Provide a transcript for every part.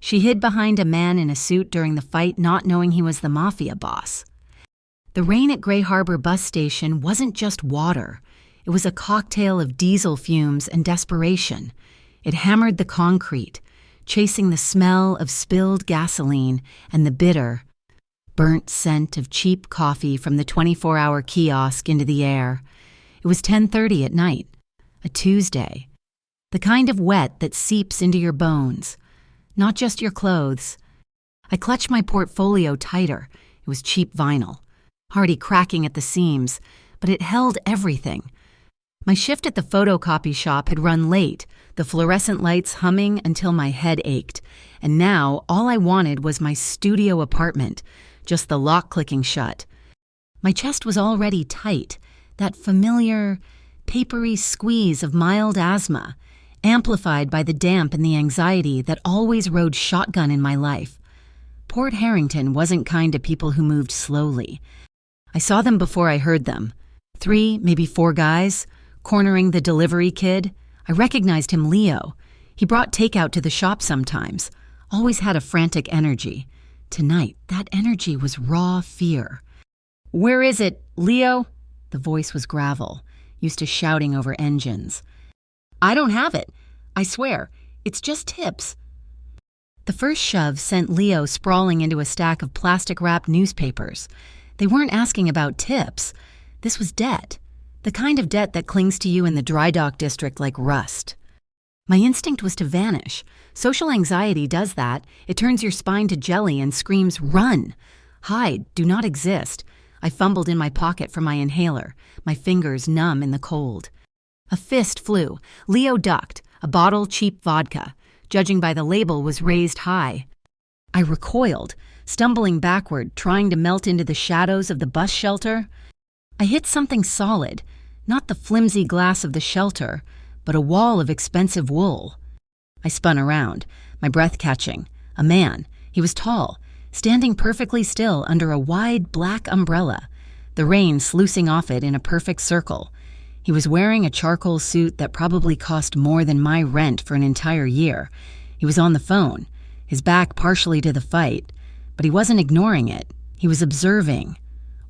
She hid behind a man in a suit during the fight, not knowing he was the mafia boss. The rain at Gray Harbor bus station wasn't just water. It was a cocktail of diesel fumes and desperation. It hammered the concrete, chasing the smell of spilled gasoline and the bitter, burnt scent of cheap coffee from the 24-hour kiosk into the air. It was 10:30 at night, a Tuesday. The kind of wet that seeps into your bones, not just your clothes. I clutched my portfolio tighter. It was cheap vinyl, already cracking at the seams, but it held everything. My shift at the photocopy shop had run late, the fluorescent lights humming until my head ached, and now all I wanted was my studio apartment, just the lock clicking shut. My chest was already tight, that familiar, papery squeeze of mild asthma, amplified by the damp and the anxiety that always rode shotgun in my life. Port Harrington wasn't kind to people who moved slowly. I saw them before I heard them. 3, maybe 4 guys, cornering the delivery kid. I recognized him, Leo. He brought takeout to the shop sometimes, always had a frantic energy. Tonight, that energy was raw fear. "Where is it, Leo?" The voice was gravel, used to shouting over engines. "I don't have it. I swear, it's just tips." The first shove sent Leo sprawling into a stack of plastic-wrapped newspapers. They weren't asking about tips. This was debt, the kind of debt that clings to you in the dry dock district like rust. My instinct was to vanish. Social anxiety does that. It turns your spine to jelly and screams, "Run!" Hide, do not exist. I fumbled in my pocket for my inhaler, my fingers numb in the cold. A fist flew. Leo ducked. A bottle, cheap vodka, judging by the label, was raised high. I recoiled, stumbling backward, trying to melt into the shadows of the bus shelter. I hit something solid, not the flimsy glass of the shelter, but a wall of expensive wool. I spun around, my breath catching. A man. He was tall, standing perfectly still under a wide black umbrella, the rain sluicing off it in a perfect circle. He was wearing a charcoal suit that probably cost more than my rent for an entire year. He was on the phone, his back partially to the fight, but he wasn't ignoring it. He was observing,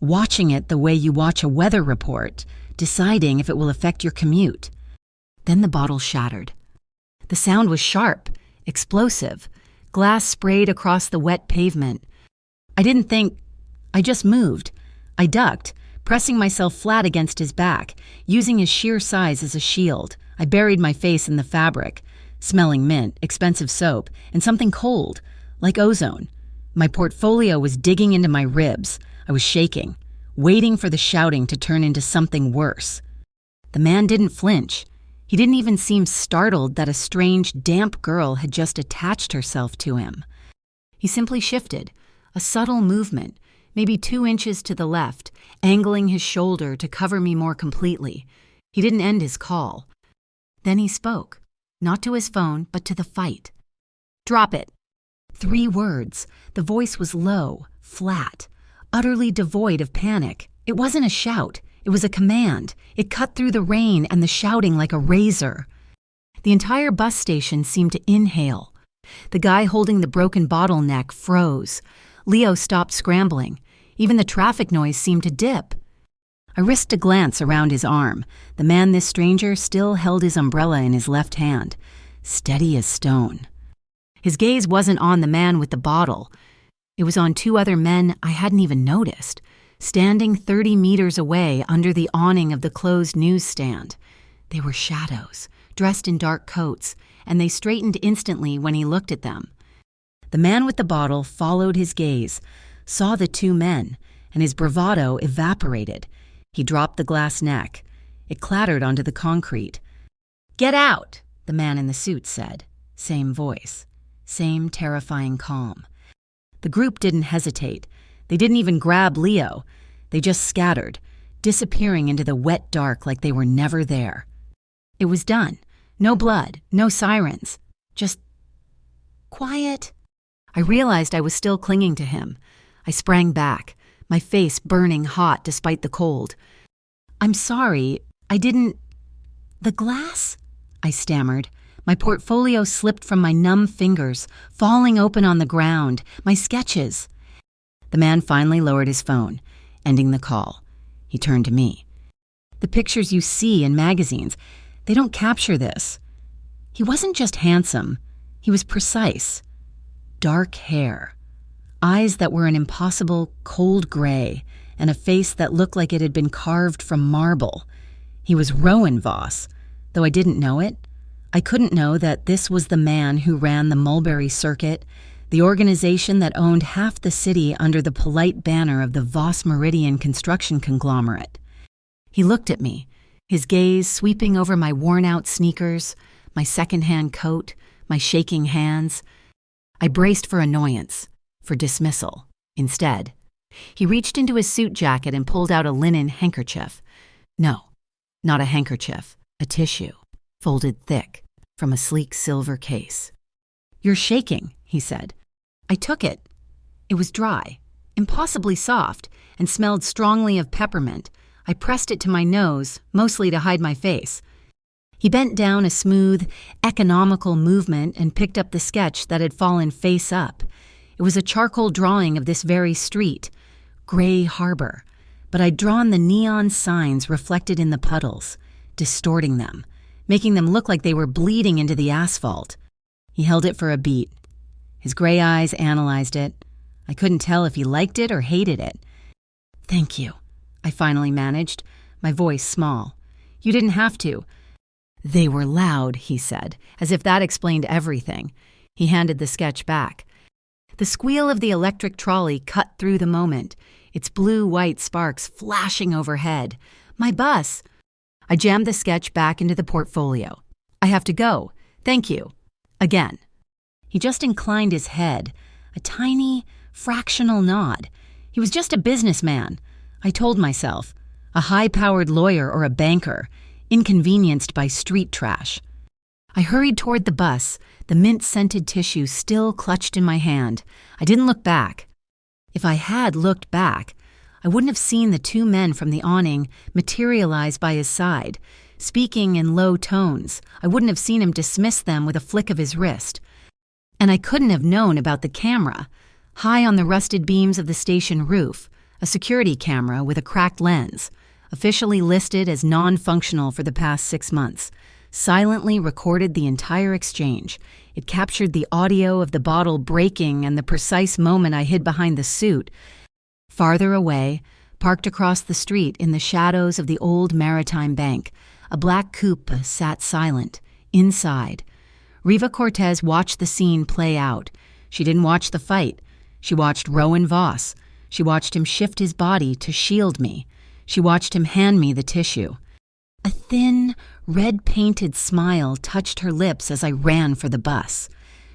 watching it the way you watch a weather report, deciding if it will affect your commute. Then the bottle shattered. The sound was sharp, explosive. Glass sprayed across the wet pavement. I didn't think. I just moved. I ducked, pressing myself flat against his back, using his sheer size as a shield. I buried my face in the fabric, smelling mint, expensive soap, and something cold, like ozone. My portfolio was digging into my ribs. I was shaking, waiting for the shouting to turn into something worse. The man didn't flinch. He didn't even seem startled that a strange, damp girl had just attached herself to him. He simply shifted, a subtle movement, maybe 2 inches to the left, angling his shoulder to cover me more completely. He didn't end his call. Then he spoke, not to his phone, but to the fight. "Drop it." 3 words. The voice was low, flat, utterly devoid of panic. It wasn't a shout. It was a command. It cut through the rain and the shouting like a razor. The entire bus station seemed to inhale. The guy holding the broken bottleneck froze. Leo stopped scrambling. Even the traffic noise seemed to dip. I risked a glance around his arm. The man, this stranger, still held his umbrella in his left hand, steady as stone. His gaze wasn't on the man with the bottle. It was on 2 other men I hadn't even noticed, standing 30 meters away under the awning of the closed newsstand. They were shadows, dressed in dark coats, and they straightened instantly when he looked at them. The man with the bottle followed his gaze, saw the 2 men, and his bravado evaporated. He dropped the glass neck. It clattered onto the concrete. "Get out," the man in the suit said. Same voice, same terrifying calm. The group didn't hesitate. They didn't even grab Leo. They just scattered, disappearing into the wet dark like they were never there. It was done. No blood, no sirens. Just quiet. I realized I was still clinging to him. I sprang back, my face burning hot despite the cold. "I'm sorry, I didn't—" "The glass?" I stammered, My portfolio slipped from my numb fingers, falling open on the ground. My sketches. The man finally lowered his phone, ending the call. He turned to me. The pictures you see in magazines, they don't capture this. He wasn't just handsome. He was precise. Dark hair. Eyes that were an impossible cold gray, and a face that looked like it had been carved from marble. He was Rowan Voss, though I didn't know it. I couldn't know that this was the man who ran the Mulberry Circuit, the organization that owned half the city under the polite banner of the Voss Meridian construction conglomerate. He looked at me, his gaze sweeping over my worn-out sneakers, my second-hand coat, my shaking hands. I braced for annoyance, for dismissal. Instead, he reached into his suit jacket and pulled out a linen handkerchief. No, not a handkerchief, a tissue, folded thick, from a sleek silver case. "You're shaking," he said. I took it. It was dry, impossibly soft, and smelled strongly of peppermint. I pressed it to my nose, mostly to hide my face. He bent down a smooth, economical movement and picked up the sketch that had fallen face up. It was a charcoal drawing of this very street, Gray Harbor, but I'd drawn the neon signs reflected in the puddles, distorting them, making them look like they were bleeding into the asphalt. He held it for a beat. His gray eyes analyzed it. I couldn't tell if he liked it or hated it. "Thank you," I finally managed, my voice small. "You didn't have to." "They were loud," he said, as if that explained everything. He handed the sketch back. The squeal of the electric trolley cut through the moment, its blue-white sparks flashing overhead. "My bus!" I jammed the sketch back into the portfolio. "I have to go. Thank you." Again. He just inclined his head, a tiny, fractional nod. He was just a businessman, I told myself, a high-powered lawyer or a banker, inconvenienced by street trash. I hurried toward the bus, the mint-scented tissue still clutched in my hand. I didn't look back. If I had looked back, I wouldn't have seen the two men from the awning materialize by his side, speaking in low tones. I wouldn't have seen him dismiss them with a flick of his wrist. And I couldn't have known about the camera, high on the rusted beams of the station roof, a security camera with a cracked lens, officially listed as non-functional for the past 6 months, silently recorded the entire exchange. It captured the audio of the bottle breaking and the precise moment I hid behind the suit. Farther away, parked across the street in the shadows of the old Maritime Bank, a black coupe sat silent, inside. Riva Cortez watched the scene play out. She didn't watch the fight. She watched Rowan Voss. She watched him shift his body to shield me. She watched him hand me the tissue. A thin, red-painted smile touched her lips as I ran for the bus.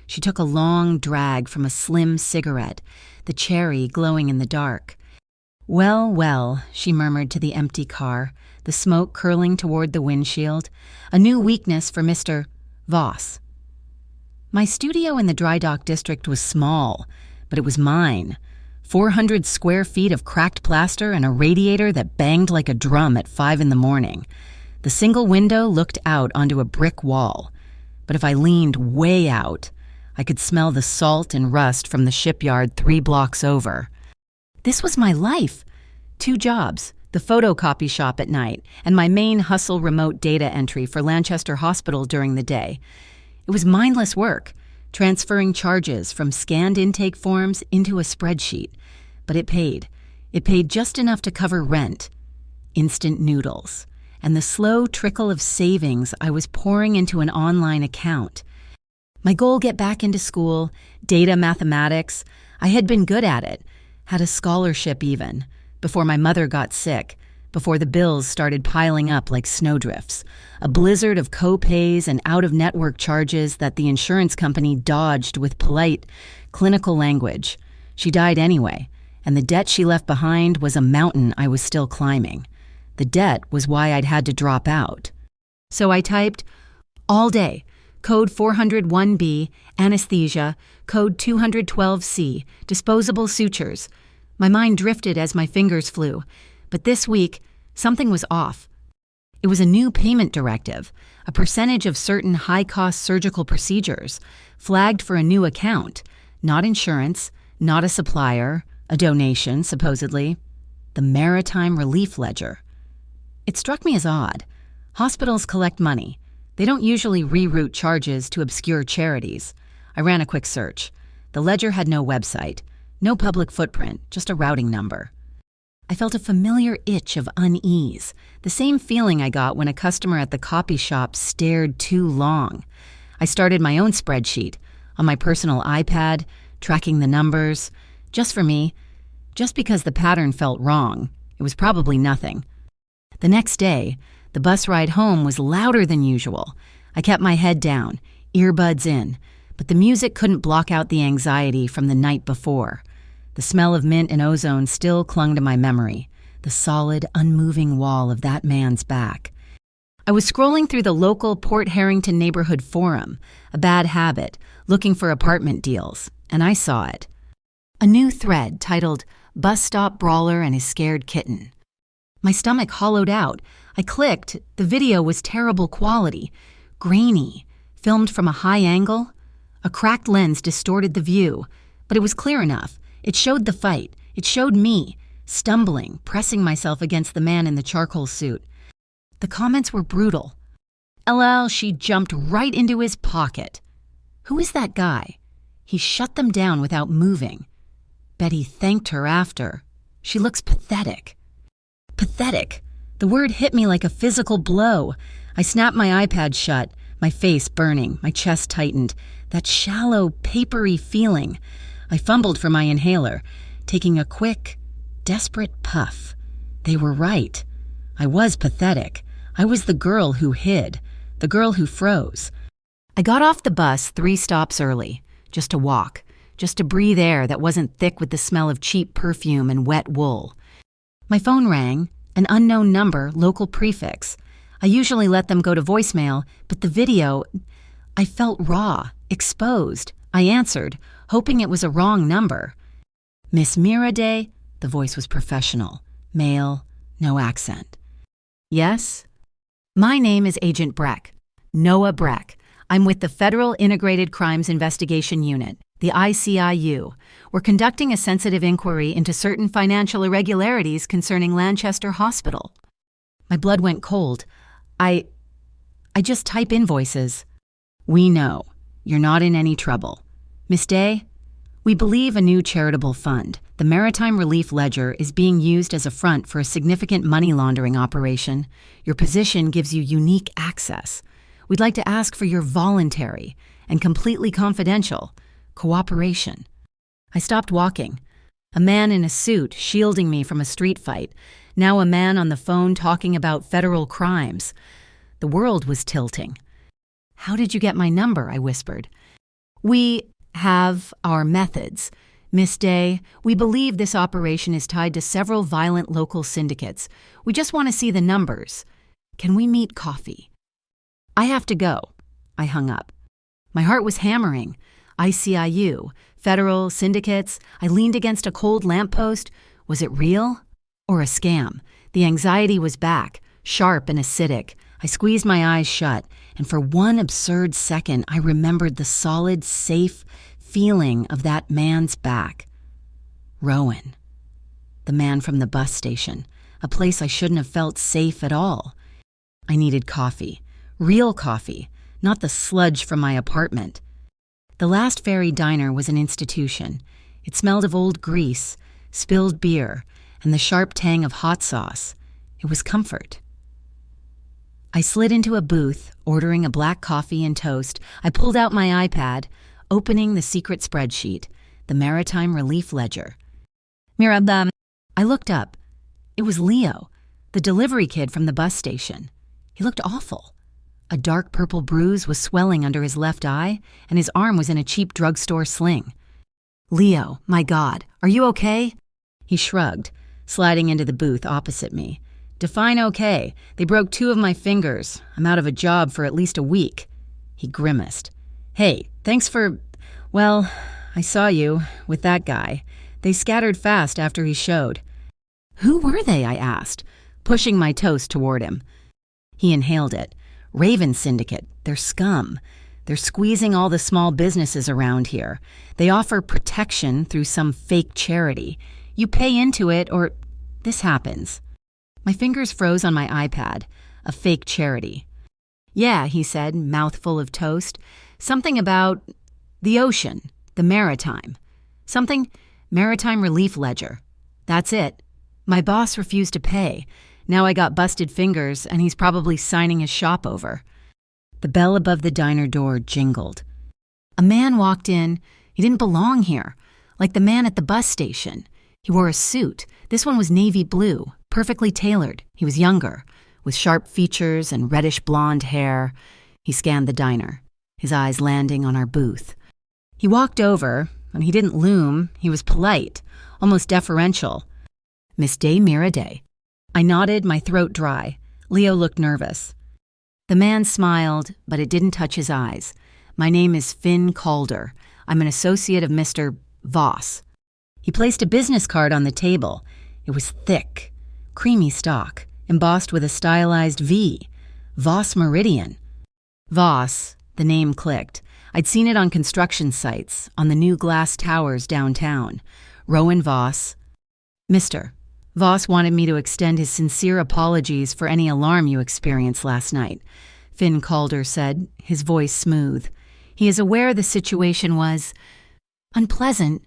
She took a long drag from a slim cigarette, the cherry glowing in the dark. "Well, well," she murmured to the empty car, the smoke curling toward the windshield. "A new weakness for Mr. Voss." My studio in the Dry Dock District was small, but it was mine. 400 square feet of cracked plaster and a radiator that banged like a drum at 5 in the morning. The single window looked out onto a brick wall, but if I leaned way out, I could smell the salt and rust from the shipyard 3 blocks over. This was my life. 2 jobs, the photocopy shop at night, and my main hustle remote data entry for Lanchester Hospital during the day. It was mindless work, transferring charges from scanned intake forms into a spreadsheet. But it paid. It paid just enough to cover rent, instant noodles, and the slow trickle of savings I was pouring into an online account. My goal: get back into school, data mathematics. I had been good at it, had a scholarship even, before my mother got sick, before the bills started piling up like snowdrifts, a blizzard of co-pays and out-of-network charges that the insurance company dodged with polite, clinical language. She died anyway, and the debt she left behind was a mountain I was still climbing. The debt was why I'd had to drop out. So I typed, all day, code 401B, anesthesia, code 212C, disposable sutures. My mind drifted as my fingers flew. But this week, something was off. It was a new payment directive, a percentage of certain high-cost surgical procedures, flagged for a new account, not insurance, not a supplier, a donation, supposedly. The Maritime Relief Ledger. It struck me as odd. Hospitals collect money. They don't usually reroute charges to obscure charities. I ran a quick search. The ledger had no website, no public footprint, just a routing number. I felt a familiar itch of unease, the same feeling I got when a customer at the copy shop stared too long. I started my own spreadsheet on my personal iPad, tracking the numbers. Just for me, just because the pattern felt wrong. It was probably nothing. The next day, the bus ride home was louder than usual. I kept my head down, earbuds in, but the music couldn't block out the anxiety from the night before. The smell of mint and ozone still clung to my memory, the solid, unmoving wall of that man's back. I was scrolling through the local Port Harrington neighborhood forum, a bad habit, looking for apartment deals, and I saw it. A new thread titled, "Bus Stop Brawler and His Scared Kitten." My stomach hollowed out. I clicked. The video was terrible quality, grainy, filmed from a high angle. A cracked lens distorted the view, but it was clear enough. It showed the fight. It showed me, stumbling, pressing myself against the man in the charcoal suit. The comments were brutal. LL, she jumped right into his pocket. Who is that guy? He shut them down without moving. Bet he thanked her after. She looks pathetic. Pathetic. The word hit me like a physical blow. I snapped my iPad shut, my face burning, my chest tightened. That shallow, papery feeling. I fumbled for my inhaler, taking a quick, desperate puff. They were right. I was pathetic. I was the girl who hid, the girl who froze. I got off the bus 3 stops early, just to walk, just to breathe air that wasn't thick with the smell of cheap perfume and wet wool. My phone rang, an unknown number, local prefix. I usually let them go to voicemail, but the video, I felt raw, exposed. I answered, hoping it was a wrong number. Miss Miraday? The voice was professional, male, no accent. Yes? My name is Agent Breck, Noah Breck. I'm with the Federal Integrated Crimes Investigation Unit, the ICIU. We're conducting a sensitive inquiry into certain financial irregularities concerning Lanchester Hospital. My blood went cold. I just type invoices. We know. You're not in any trouble. Miss Day, we believe a new charitable fund, the Maritime Relief Ledger, is being used as a front for a significant money laundering operation. Your position gives you unique access. We'd like to ask for your voluntary and completely confidential cooperation. I stopped walking. A man in a suit shielding me from a street fight. Now a man on the phone talking about federal crimes. The world was tilting. How did you get my number? I whispered. We have our methods. Miss Day, we believe this operation is tied to several violent local syndicates. We just want to see the numbers. Can we meet coffee? I have to go. I hung up. My heart was hammering. ICIU, federal, syndicates. I leaned against a cold lamppost. Was it real or a scam? The anxiety was back, sharp and acidic. I squeezed my eyes shut, and for one absurd second, I remembered the solid, safe feeling of that man's back. Rowan. The man from the bus station, a place I shouldn't have felt safe at all. I needed coffee. Real coffee, not the sludge from my apartment. The Last Ferry Diner was an institution. It smelled of old grease, spilled beer, and the sharp tang of hot sauce. It was comfort. I slid into a booth, ordering a black coffee and toast. I pulled out my iPad, opening the secret spreadsheet, the Maritime Relief Ledger. Mirabam. I looked up. It was Leo, the delivery kid from the bus station. He looked awful. A dark purple bruise was swelling under his left eye, and his arm was in a cheap drugstore sling. Leo, my God, are you okay? He shrugged, sliding into the booth opposite me. Define okay. They broke 2 of my fingers. I'm out of a job for at least a week. He grimaced. Hey, thanks for... Well, I saw you with that guy. They scattered fast after he showed. Who were they? I asked, pushing my toast toward him. He inhaled it. Raven Syndicate. They're scum. They're squeezing all the small businesses around here. They offer protection through some fake charity. You pay into it or this happens. My fingers froze on my iPad. A fake charity. Yeah, he said, mouthful of toast. Something about the ocean, the maritime. Something maritime relief ledger. That's it. My boss refused to pay. Now I got busted fingers, and he's probably signing his shop over. The bell above the diner door jingled. A man walked in. He didn't belong here. Like the man at the bus station. He wore a suit. This one was navy blue, perfectly tailored. He was younger, with sharp features and reddish blonde hair. He scanned the diner, his eyes landing on our booth. He walked over, and he didn't loom. He was polite, almost deferential. Miss Day Miraday. I nodded, my throat dry. Leo looked nervous. The man smiled, but it didn't touch his eyes. My name is Finn Calder. I'm an associate of Mr. Voss. He placed a business card on the table. It was thick, creamy stock, embossed with a stylized V. Voss Meridian. Voss, the name clicked. I'd seen it on construction sites, on the new glass towers downtown. Rowan Voss. Mr. Voss wanted me to extend his sincere apologies for any alarm you experienced last night, Finn Calder said, his voice smooth. He is aware the situation was unpleasant.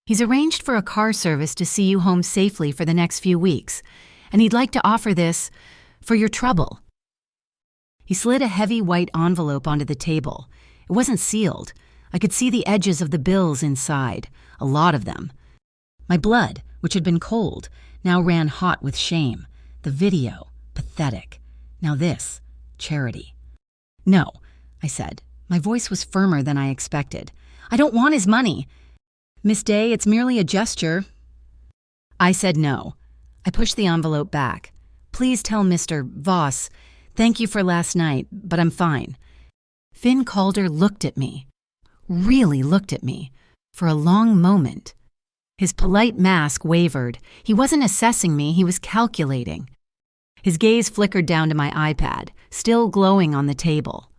He's arranged for a car service to see you home safely for the next few weeks, and he'd like to offer this for your trouble. He slid a heavy white envelope onto the table. It wasn't sealed. I could see the edges of the bills inside, a lot of them. My blood, which had been cold, now ran hot with shame. The video, pathetic. Now this, charity. No, I said. My voice was firmer than I expected. I don't want his money. Miss Day, it's merely a gesture. I said no. I pushed the envelope back. Please tell Mr. Voss, thank you for last night, but I'm fine. Finn Calder looked at me. Really looked at me. For a long moment. His polite mask wavered. He wasn't assessing me, he was calculating. His gaze flickered down to my iPad, still glowing on the table.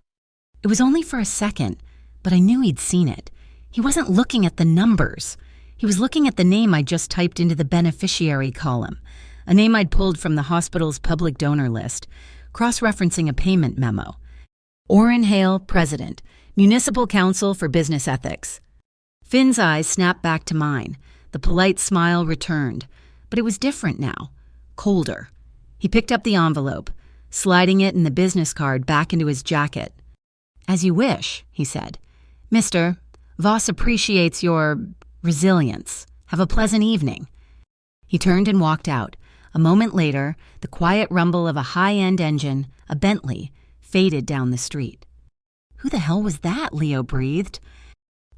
It was only for a second, but I knew he'd seen it. He wasn't looking at the numbers. He was looking at the name I'd just typed into the beneficiary column, a name I'd pulled from the hospital's public donor list, cross-referencing a payment memo. Orrin Hale, President, Municipal Council for Business Ethics. Finn's eyes snapped back to mine. The polite smile returned, but it was different now, colder. He picked up the envelope, sliding it and the business card back into his jacket. As you wish, he said. Mr. Voss appreciates your resilience. Have a pleasant evening. He turned and walked out. A moment later, the quiet rumble of a high-end engine, a Bentley, faded down the street. Who the hell was that? Leo breathed.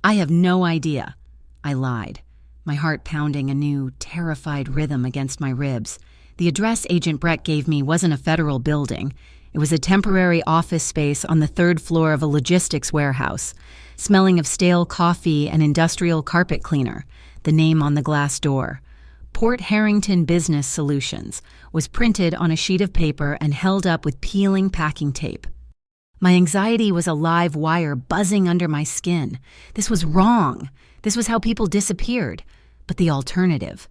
I have no idea. I lied, my heart pounding a new, terrified rhythm against my ribs. The address Agent Brett gave me wasn't a federal building. It was a temporary office space on the third floor of a logistics warehouse, smelling of stale coffee and industrial carpet cleaner, the name on the glass door. Port Harrington Business Solutions was printed on a sheet of paper and held up with peeling packing tape. My anxiety was a live wire buzzing under my skin. This was wrong. This was how people disappeared. But the alternative,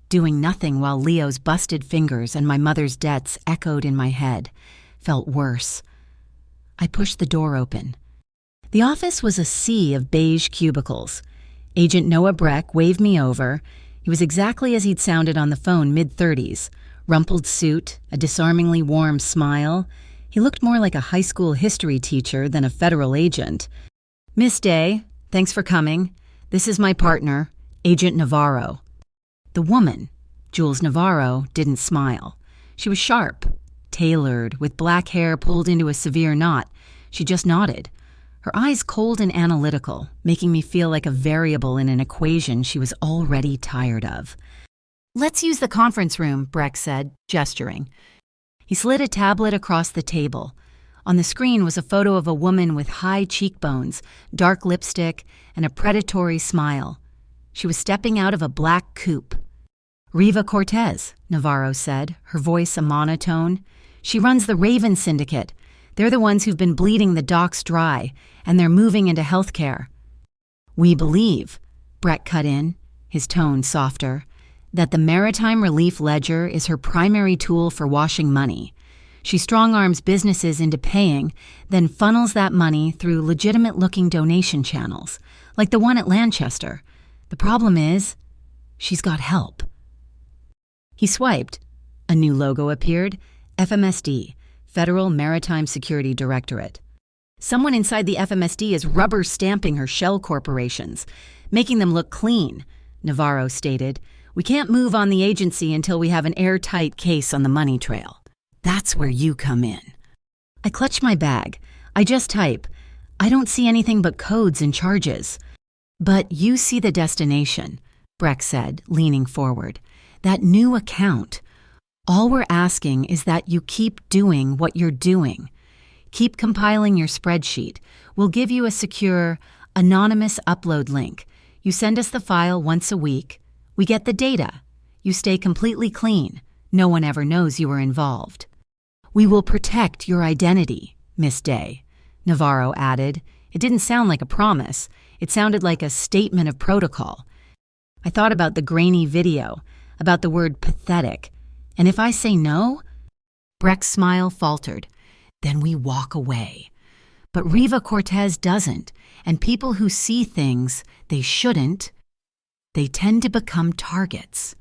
doing nothing while Leo's busted fingers and my mother's debts echoed in my head, felt worse. I pushed the door open. The office was a sea of beige cubicles. Agent Noah Breck waved me over. He was exactly as he'd sounded on the phone, mid-30s. Rumpled suit, a disarmingly warm smile. He looked more like a high school history teacher than a federal agent. Miss Day, thanks for coming. This is my partner, Agent Navarro. The woman, Jules Navarro, didn't smile. She was sharp, tailored, with black hair pulled into a severe knot. She just nodded. Her eyes cold and analytical, making me feel like a variable in an equation she was already tired of. Let's use the conference room, Breck said, gesturing. He slid a tablet across the table. On the screen was a photo of a woman with high cheekbones, dark lipstick, and a predatory smile. She was stepping out of a black coupe. Riva Cortez, Navarro said, her voice a monotone. She runs the Raven Syndicate. They're the ones who've been bleeding the docks dry, and they're moving into healthcare. We believe, Brett cut in, his tone softer, that the Maritime Relief Ledger is her primary tool for washing money. She strong-arms businesses into paying, then funnels that money through legitimate-looking donation channels, like the one at Lanchester. The problem is, she's got help. He swiped. A new logo appeared, FMSD, Federal Maritime Security Directorate. Someone inside the FMSD is rubber stamping her shell corporations, making them look clean, Navarro stated. We can't move on the agency until we have an airtight case on the money trail. That's where you come in. I clutch my bag. I just type. I don't see anything but codes and charges. But you see the destination, Breck said, leaning forward. That new account. All we're asking is that you keep doing what you're doing. Keep compiling your spreadsheet. We'll give you a secure, anonymous upload link. You send us the file once a week. We get the data. You stay completely clean. No one ever knows you were involved. We will protect your identity, Miss Day, Navarro added. It didn't sound like a promise. It sounded like a statement of protocol. I thought about the grainy video, about the word pathetic. And if I say no? Breck's smile faltered. Then we walk away. But Riva Cortez doesn't, and people who see things they shouldn't, they tend to become targets.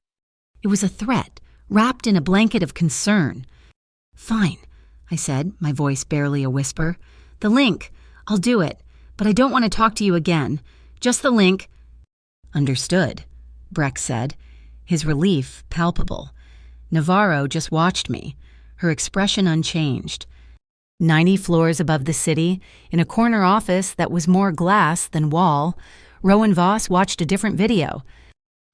It was a threat, wrapped in a blanket of concern. Fine, I said, my voice barely a whisper. The link. I'll do it, but I don't want to talk to you again. Just the link. Understood, Breck said, his relief palpable. Navarro just watched me, her expression unchanged. 90 floors above the city, in a corner office that was more glass than wall, Rowan Voss watched a different video.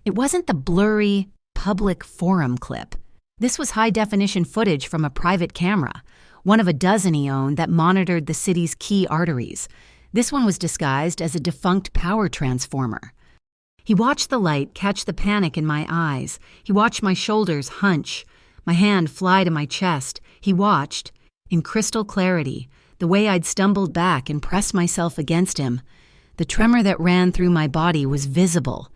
It wasn't the blurry, public forum clip. This was high-definition footage from a private camera, one of a dozen he owned that monitored the city's key arteries. This one was disguised as a defunct power transformer. He watched the light catch the panic in my eyes. He watched my shoulders hunch, my hand fly to my chest. He watched, in crystal clarity, the way I'd stumbled back and pressed myself against him. The tremor that ran through my body was visible.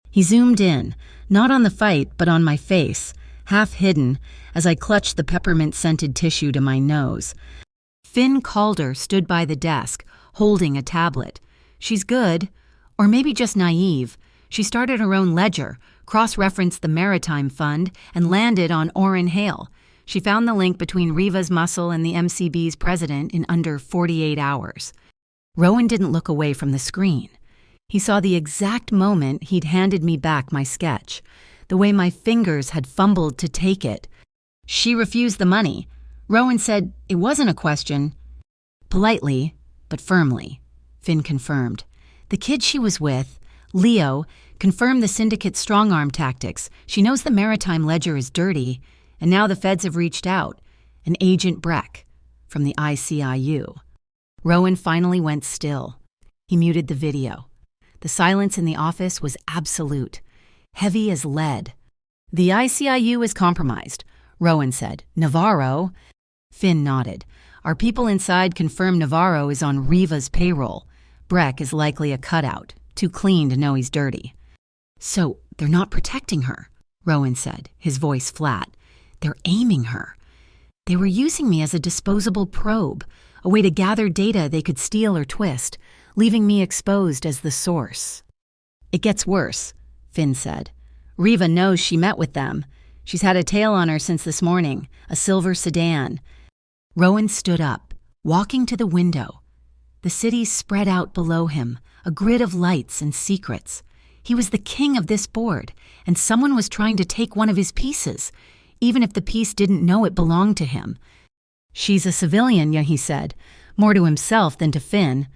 He zoomed in, not on the fight, but on my face, half hidden, as I clutched the peppermint-scented tissue to my nose. Finn Calder stood by the desk, holding a tablet. She's good, or maybe just naive. She started her own ledger, cross-referenced the Maritime Fund, and landed on Orrin Hale. She found the link between Riva's muscle and the MCB's president in under 48 hours. Rowan didn't look away from the screen. He saw the exact moment he'd handed me back my sketch, the way my fingers had fumbled to take it. She refused the money. Rowan said it wasn't a question. Politely, but firmly, Finn confirmed. The kid she was with, Leo, confirmed the syndicate's strong-arm tactics. She knows the Maritime Ledger is dirty, and now the feds have reached out. An Agent Breck, from the ICIU. Rowan finally went still. He muted the video. The silence in the office was absolute, heavy as lead. The ICIU is compromised, Rowan said. Navarro? Finn nodded. Our people inside confirm Navarro is on Riva's payroll. Breck is likely a cutout, too clean to know he's dirty. So they're not protecting her, Rowan said, his voice flat. They're aiming her. They were using me as a disposable probe, a way to gather data they could steal or twist, leaving me exposed as the source. It gets worse, Finn said. Riva knows she met with them. She's had a tail on her since this morning, a silver sedan. Rowan stood up, walking to the window. The city spread out below him, a grid of lights and secrets. He was the king of this board, and someone was trying to take one of his pieces, even if the piece didn't know it belonged to him. She's a civilian, he said, more to himself than to Finn.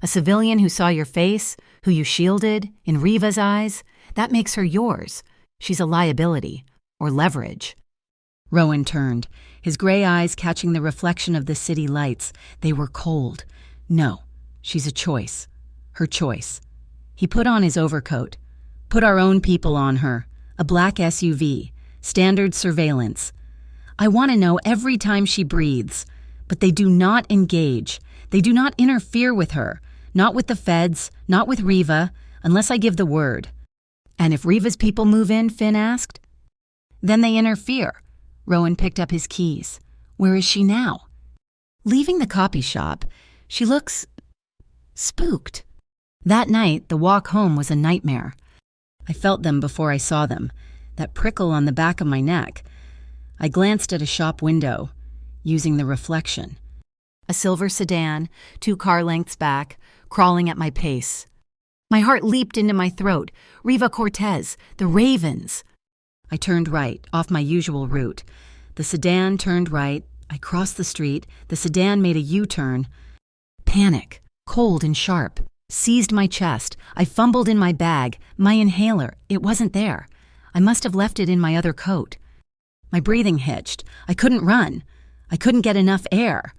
A civilian who saw your face, who you shielded, in Riva's eyes, that makes her yours. She's a liability, or leverage. Rowan turned, his gray eyes catching the reflection of the city lights. They were cold. No, she's a choice. Her choice. He put on his overcoat. Put our own people on her. A black SUV. Standard surveillance. I want to know every time she breathes. But they do not engage. They do not interfere with her. Not with the feds, not with Riva, unless I give the word. And if Riva's people move in, Finn asked. Then they interfere. Rowan picked up his keys. Where is she now? Leaving the copy shop, she looks spooked. That night, the walk home was a nightmare. I felt them before I saw them, that prickle on the back of my neck. I glanced at a shop window, using the reflection. A silver sedan, 2 car lengths back, crawling at my pace. My heart leaped into my throat. Riva Cortez, the Ravens. I turned right, off my usual route. The sedan turned right. I crossed the street. The sedan made a U-turn. Panic, cold and sharp, seized my chest. I fumbled in my bag. My inhaler, it wasn't there. I must have left it in my other coat. My breathing hitched. I couldn't run. I couldn't get enough air.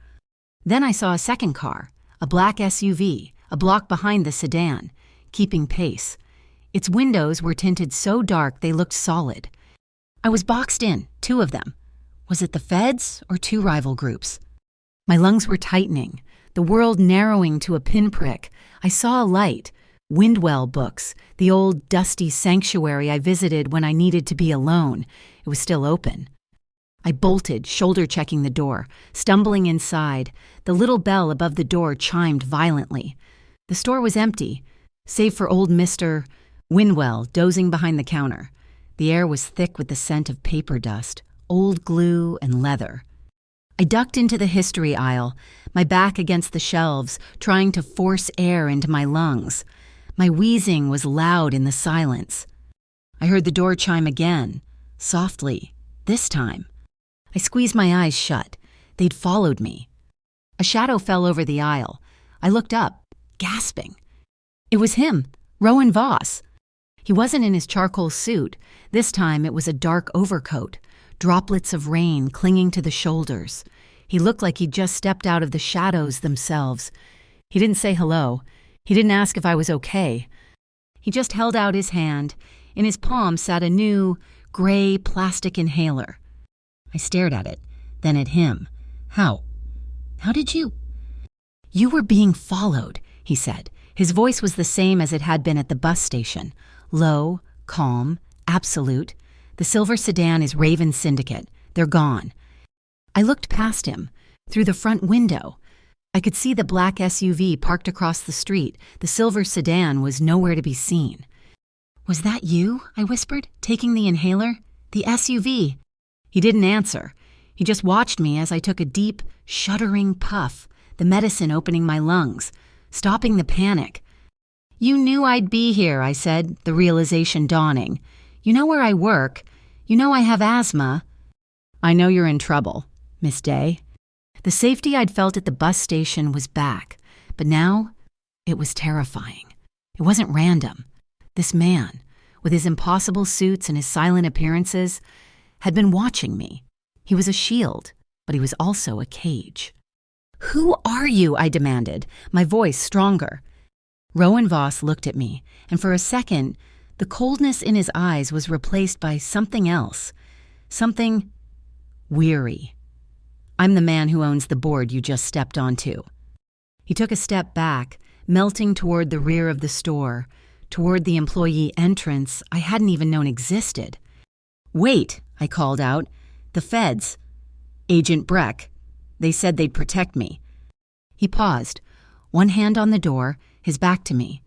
Then I saw a second car, a black SUV, a block behind the sedan, keeping pace. Its windows were tinted so dark they looked solid. I was boxed in, 2 of them. Was it the feds or 2 rival groups? My lungs were tightening, the world narrowing to a pinprick. I saw a light. Windwell Books, the old dusty sanctuary I visited when I needed to be alone. It was still open. I bolted, shoulder-checking the door, stumbling inside. The little bell above the door chimed violently. The store was empty, save for old Mr. Windwell dozing behind the counter. The air was thick with the scent of paper dust, old glue, and leather. I ducked into the history aisle, my back against the shelves, trying to force air into my lungs. My wheezing was loud in the silence. I heard the door chime again, softly, this time. I squeezed my eyes shut. They'd followed me. A shadow fell over the aisle. I looked up, gasping. It was him, Rowan Voss. He wasn't in his charcoal suit. This time it was a dark overcoat, droplets of rain clinging to the shoulders. He looked like he'd just stepped out of the shadows themselves. He didn't say hello. He didn't ask if I was okay. He just held out his hand. In his palm sat a new, gray plastic inhaler. I stared at it, then at him. How did you? You were being followed, he said. His voice was the same as it had been at the bus station. Low, calm, absolute. The silver sedan is Raven Syndicate. They're gone. I looked past him, through the front window. I could see the black SUV parked across the street. The silver sedan was nowhere to be seen. Was that you? I whispered, taking the inhaler. The SUV. He didn't answer. He just watched me as I took a deep, shuddering puff, the medicine opening my lungs, stopping the panic. You knew I'd be here, I said, the realization dawning. You know where I work. You know I have asthma. I know you're in trouble, Miss Day. The safety I'd felt at the bus station was back, but now it was terrifying. It wasn't random. This man, with his impossible suits and his silent appearances, had been watching me. He was a shield, but he was also a cage. Who are you? I demanded, my voice stronger. Rowan Voss looked at me, and for a second, the coldness in his eyes was replaced by something else, something weary. I'm the man who owns the board you just stepped onto. He took a step back, melting toward the rear of the store, toward the employee entrance I hadn't even known existed. Wait, I called out. The feds. Agent Breck. They said they'd protect me. He paused, one hand on the door, his back to me.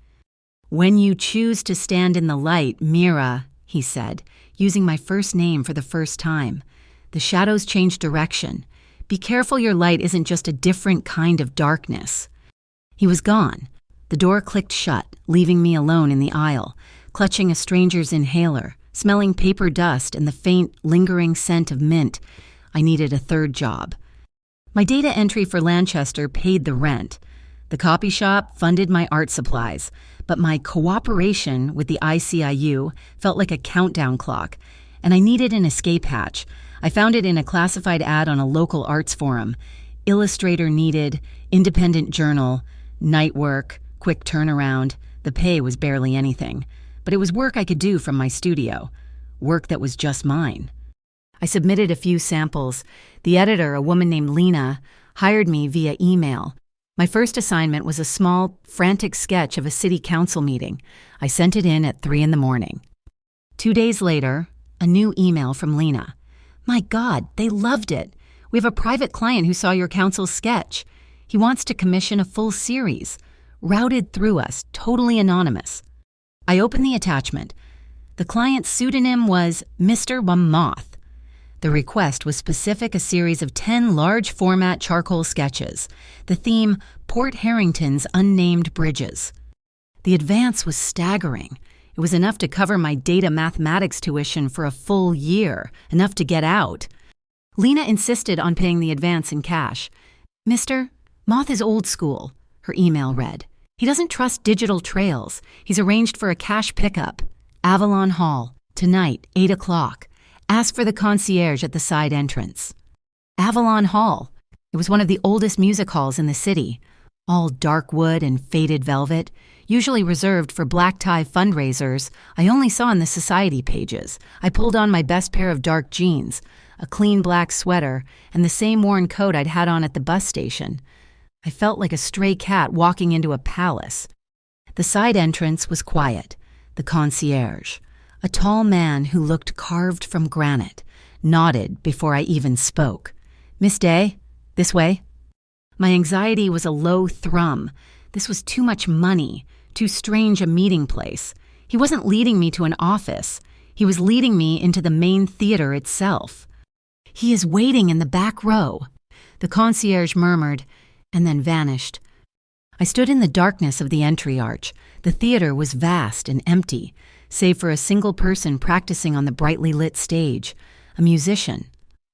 When you choose to stand in the light, Mira, he said, using my first name for the first time. The shadows change direction. Be careful your light isn't just a different kind of darkness. He was gone. The door clicked shut, leaving me alone in the aisle, clutching a stranger's inhaler, smelling paper dust and the faint, lingering scent of mint. I needed a third job. My data entry for Lanchester paid the rent. The copy shop funded my art supplies, but my cooperation with the ICIU felt like a countdown clock, and I needed an escape hatch. I found it in a classified ad on a local arts forum. Illustrator needed, independent journal, night work, quick turnaround. The pay was barely anything, but it was work I could do from my studio, work that was just mine. I submitted a few samples. The editor, a woman named Lena, hired me via email. My first assignment was a small, frantic sketch of a city council meeting. I sent it in at 3 a.m. 2 days later, a new email from Lena. "My God, they loved it. We have a private client who saw your council's sketch. He wants to commission a full series. Routed through us, totally anonymous." I opened the attachment. The client's pseudonym was Mr. Moth. The request was specific: a series of 10 large-format charcoal sketches. The theme, Port Harrington's Unnamed Bridges. The advance was staggering. It was enough to cover my data mathematics tuition for a full year, enough to get out. Lena insisted on paying the advance in cash. "Mr. Moth is old school," her email read. "He doesn't trust digital trails. He's arranged for a cash pickup. Avalon Hall, tonight, 8 o'clock. Ask for the concierge at the side entrance." Avalon Hall. It was one of the oldest music halls in the city. All dark wood and faded velvet, usually reserved for black tie fundraisers I only saw in the society pages. I pulled on my best pair of dark jeans, a clean black sweater, and the same worn coat I'd had on at the bus station. I felt like a stray cat walking into a palace. The side entrance was quiet. The concierge, a tall man who looked carved from granite, nodded before I even spoke. "Miss Day, this way." My anxiety was a low thrum. This was too much money, too strange a meeting place. He wasn't leading me to an office. He was leading me into the main theater itself. "He is waiting in the back row," the concierge murmured, and then vanished. I stood in the darkness of the entry arch. The theater was vast and empty, save for a single person practicing on the brightly lit stage, a musician,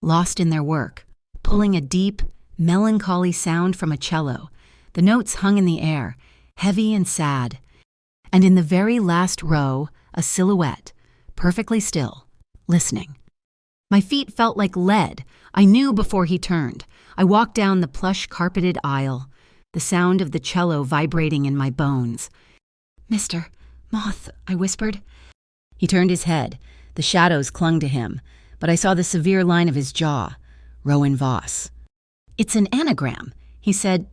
lost in their work, pulling a deep, melancholy sound from a cello. The notes hung in the air, heavy and sad. And in the very last row, a silhouette, perfectly still, listening. My feet felt like lead. I knew before he turned. I walked down the plush carpeted aisle, the sound of the cello vibrating in my bones. "Mr. Moth," I whispered. He turned his head. The shadows clung to him, but I saw the severe line of his jaw. Rowan Voss. "It's an anagram," he said.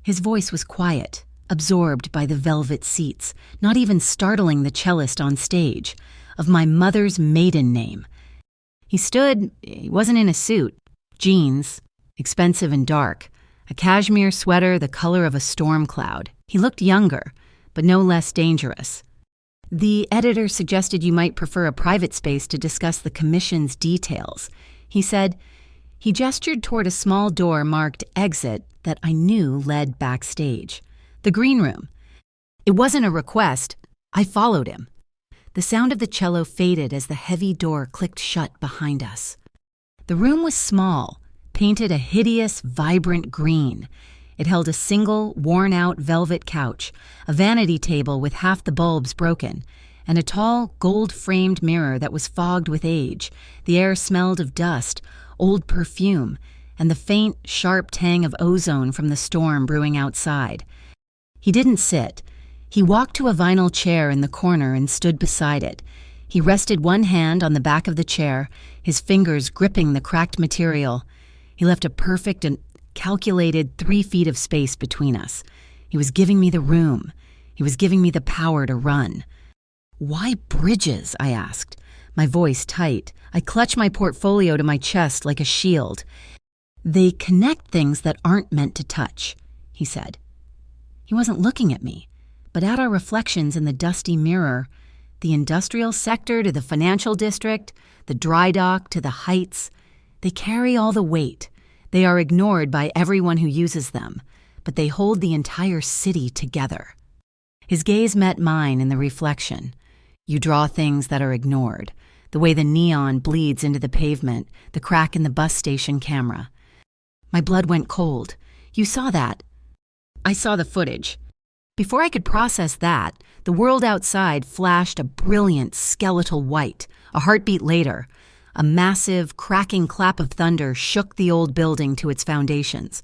His voice was quiet, absorbed by the velvet seats, not even startling the cellist on stage, of my mother's maiden name. He wasn't in a suit, jeans, expensive and dark, a cashmere sweater the color of a storm cloud. He looked younger, but no less dangerous. "The editor suggested you might prefer a private space to discuss the commission's details," he said. He gestured toward a small door marked exit that I knew led backstage. The green room. It wasn't a request. I followed him. The sound of the cello faded as the heavy door clicked shut behind us. The room was small, painted a hideous, vibrant green. It held a single, worn-out velvet couch, a vanity table with half the bulbs broken, and a tall, gold-framed mirror that was fogged with age. The air smelled of dust, old perfume, and the faint, sharp tang of ozone from the storm brewing outside. He didn't sit. He walked to a vinyl chair in the corner and stood beside it. He rested one hand on the back of the chair, his fingers gripping the cracked material. He left a perfect and calculated 3 feet of space between us. He was giving me the room. He was giving me the power to run. "Why bridges?" I asked, my voice tight. I clutched my portfolio to my chest like a shield. "They connect things that aren't meant to touch," he said. He wasn't looking at me, but at our reflections in the dusty mirror, the industrial sector to the financial district, the dry dock to the heights. They carry all the weight. They are ignored by everyone who uses them, but they hold the entire city together. His gaze met mine in the reflection. You draw things that are ignored, the way the neon bleeds into the pavement, the crack in the bus station camera. My blood went cold. "You saw that." I saw the footage. Before I could process that, the world outside flashed a brilliant skeletal white. A heartbeat later, a massive, cracking clap of thunder shook the old building to its foundations.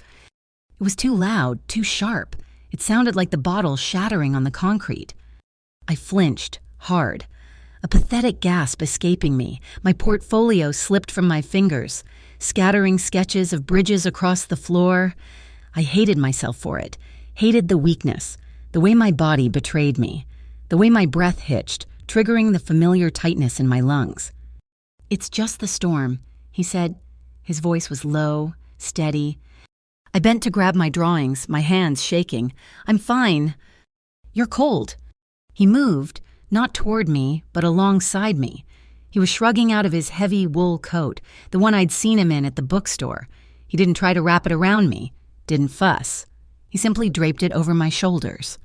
It was too loud, too sharp. It sounded like the bottle shattering on the concrete. I flinched, hard. a pathetic gasp escaping me. My portfolio slipped from my fingers, scattering sketches of bridges across the floor. I hated myself for it, hated the weakness, the way my body betrayed me, the way my breath hitched, triggering the familiar tightness in my lungs. "It's just the storm," he said. His voice was low, steady. I bent to grab my drawings, my hands shaking. "I'm fine." "You're cold." He moved, not toward me, but alongside me. He was shrugging out of his heavy wool coat, the one I'd seen him in at the bookstore. He didn't try to wrap it around me, didn't fuss. He simply draped it over my shoulders.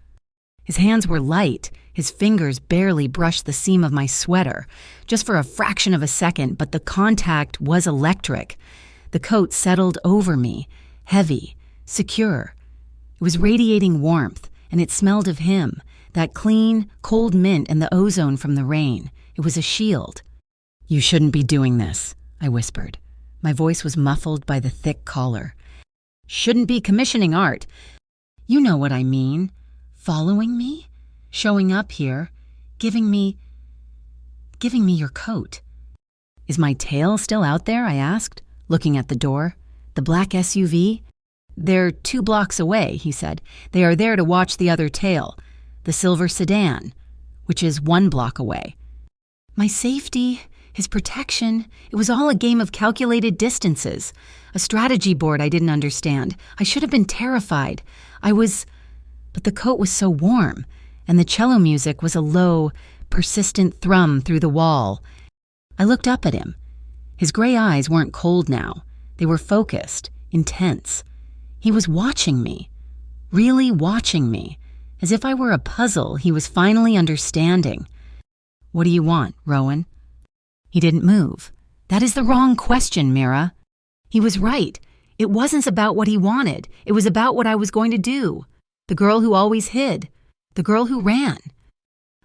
His hands were light, his fingers barely brushed the seam of my sweater, just for a fraction of a second, but the contact was electric. The coat settled over me, heavy, secure. It was radiating warmth, and it smelled of him, that clean, cold mint and the ozone from the rain. It was a shield. "You shouldn't be doing this," I whispered. My voice was muffled by the thick collar. "Shouldn't be commissioning art." "You know what I mean. Following me? Showing up here, giving me your coat." "Is my tail still out there?" I asked, looking at the door. "The black SUV?" "They're 2 blocks away," he said. "They are there to watch the other tail, the silver sedan, which is 1 block away." My safety, his protection, it was all a game of calculated distances, a strategy board I didn't understand. I should have been terrified. But the coat was so warm, and the cello music was a low, persistent thrum through the wall. I looked up at him. His gray eyes weren't cold now. They were focused, intense. He was watching me, really watching me, as if I were a puzzle he was finally understanding. "What do you want, Rowan?" He didn't move. "That is the wrong question, Mira." He was right. It wasn't about what he wanted. It was about what I was going to do. The girl who always hid. The girl who ran.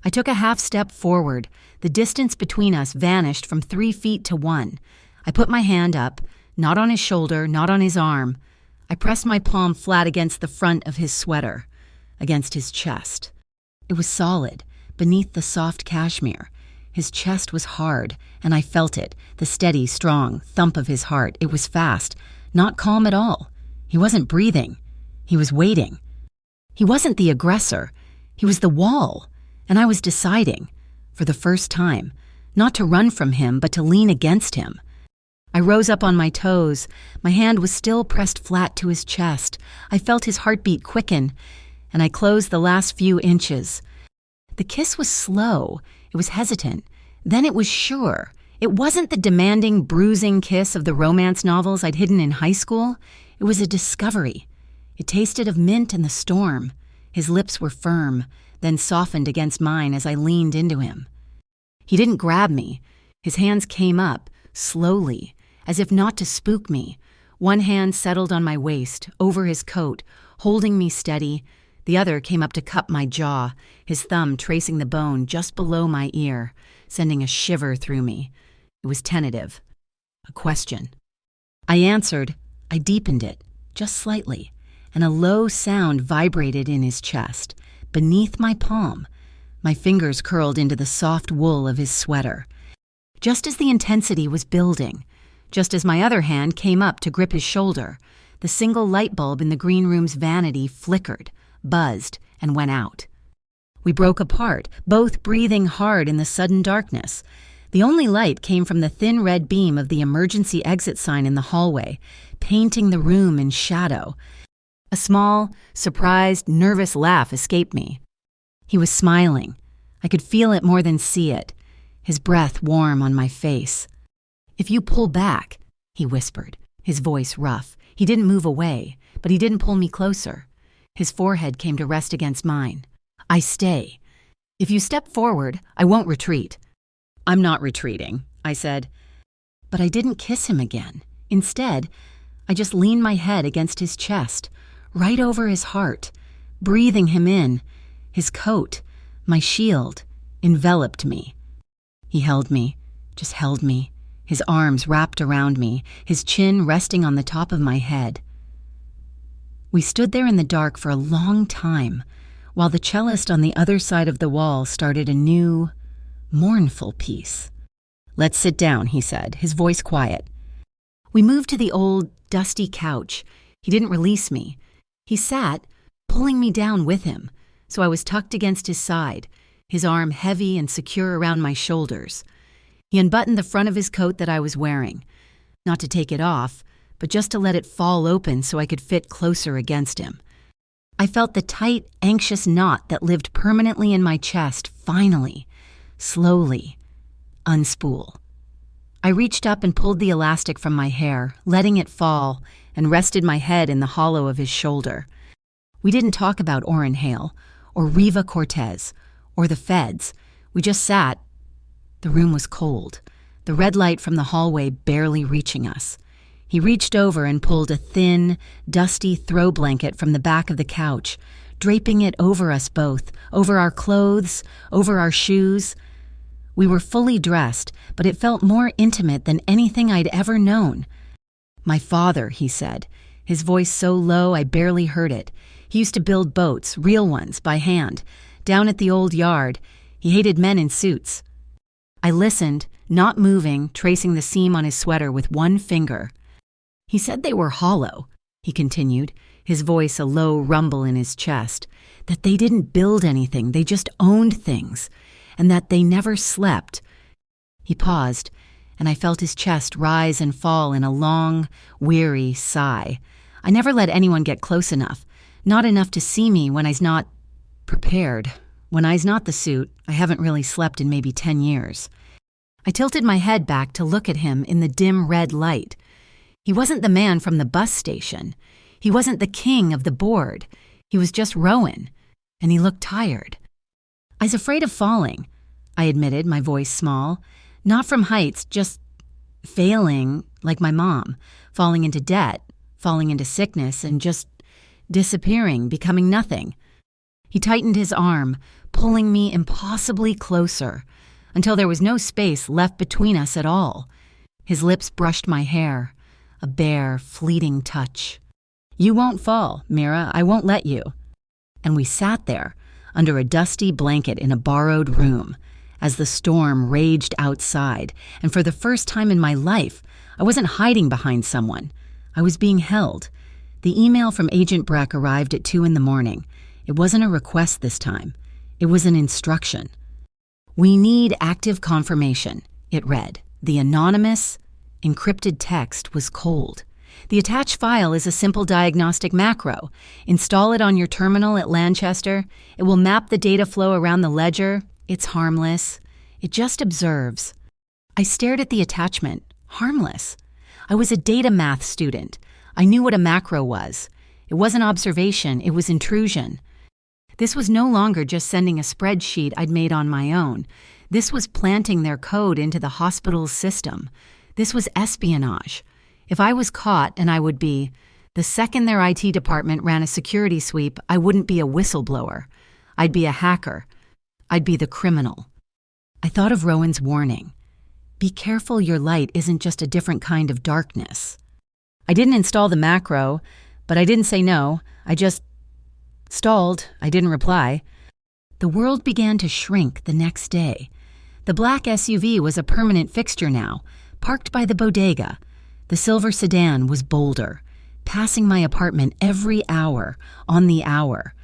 I took a half step forward. The distance between us vanished from 3 feet to 1. I put my hand up, not on his shoulder, not on his arm. I pressed my palm flat against the front of his sweater, against his chest. It was solid, beneath the soft cashmere. His chest was hard, and I felt it, the steady, strong thump of his heart. It was fast, not calm at all. He wasn't breathing. He was waiting. He wasn't the aggressor. He was the wall, and I was deciding, for the first time, not to run from him, but to lean against him. I rose up on my toes. My hand was still pressed flat to his chest. I felt his heartbeat quicken, and I closed the last few inches. The kiss was slow. It was hesitant. Then it was sure. It wasn't the demanding, bruising kiss of the romance novels I'd hidden in high school. It was a discovery. It tasted of mint and the storm. His lips were firm, then softened against mine as I leaned into him. He didn't grab me. His hands came up, slowly, as if not to spook me. One hand settled on my waist, over his coat, holding me steady. The other came up to cup my jaw, his thumb tracing the bone just below my ear, sending a shiver through me. It was tentative. A question. I answered. I deepened it, just slightly, and a low sound vibrated in his chest, beneath my palm. My fingers curled into the soft wool of his sweater. Just as the intensity was building, just as my other hand came up to grip his shoulder, the single light bulb in the green room's vanity flickered, buzzed, and went out. We broke apart, both breathing hard in the sudden darkness. The only light came from the thin red beam of the emergency exit sign in the hallway, painting the room in shadow. A small, surprised, nervous laugh escaped me. He was smiling. I could feel it more than see it, his breath warm on my face. "If you pull back," he whispered, his voice rough. He didn't move away, but he didn't pull me closer. His forehead came to rest against mine. "I stay. If you step forward, I won't retreat." "I'm not retreating," I said. But I didn't kiss him again. Instead, I just leaned my head against his chest, right over his heart, breathing him in. His coat, my shield, enveloped me. He held me, just held me, his arms wrapped around me, his chin resting on the top of my head. We stood there in the dark for a long time, while the cellist on the other side of the wall started a new, mournful peace. "Let's sit down," he said, his voice quiet. We moved to the old, dusty couch. He didn't release me. He sat, pulling me down with him, so I was tucked against his side, his arm heavy and secure around my shoulders. He unbuttoned the front of his coat that I was wearing, not to take it off, but just to let it fall open so I could fit closer against him. I felt the tight, anxious knot that lived permanently in my chest finally, slowly, unspool. I reached up and pulled the elastic from my hair, letting it fall, and rested my head in the hollow of his shoulder. We didn't talk about Orrin Hale, or Riva Cortez, or the feds. We just sat. The room was cold, the red light from the hallway barely reaching us. He reached over and pulled a thin, dusty throw blanket from the back of the couch, draping it over us both, over our clothes, over our shoes. We were fully dressed, but it felt more intimate than anything I'd ever known. "My father," he said, his voice so low I barely heard it. He used to build boats, real ones, by hand, down at the old yard. He hated men in suits. I listened, not moving, tracing the seam on his sweater with one finger. "He said they were hollow," he continued, his voice a low rumble in his chest, "that they didn't build anything, they just owned things, and that they never slept." He paused, and I felt his chest rise and fall in a long, weary sigh. I never let anyone get close enough, not enough to see me when I's not prepared. When I's not the suit, I haven't really slept in maybe 10 years. I tilted my head back to look at him in the dim red light. He wasn't the man from the bus station. He wasn't the king of the board. He was just Rowan, and he looked tired. "I's afraid of falling," I admitted, my voice small. "Not from heights, just failing, like my mom, falling into debt, falling into sickness, and just disappearing, becoming nothing." He tightened his arm, pulling me impossibly closer, until there was no space left between us at all. His lips brushed my hair, a bare, fleeting touch. "You won't fall, Mira, I won't let you." And we sat there, under a dusty blanket in a borrowed room, as the storm raged outside, and for the first time in my life, I wasn't hiding behind someone. I was being held. The email from Agent Breck arrived at 2 a.m. It wasn't a request this time. It was an instruction. "We need active confirmation," it read. The anonymous, encrypted text was cold. "The attached file is a simple diagnostic macro. Install it on your terminal at Lanchester. It will map the data flow around the ledger. It's harmless. It just observes." I stared at the attachment. Harmless. I was a data math student. I knew what a macro was. It wasn't observation, it was intrusion. This was no longer just sending a spreadsheet I'd made on my own. This was planting their code into the hospital's system. This was espionage. If I was caught, and I would be, the second their IT department ran a security sweep, I wouldn't be a whistleblower. I'd be a hacker. I'd be the criminal. I thought of Rowan's warning. Be careful your light isn't just a different kind of darkness. I didn't install the macro, but I didn't say no. I just stalled. I didn't reply. The world began to shrink the next day. The black SUV was a permanent fixture now, parked by the bodega. The silver sedan was bolder, passing my apartment every hour, on the hour.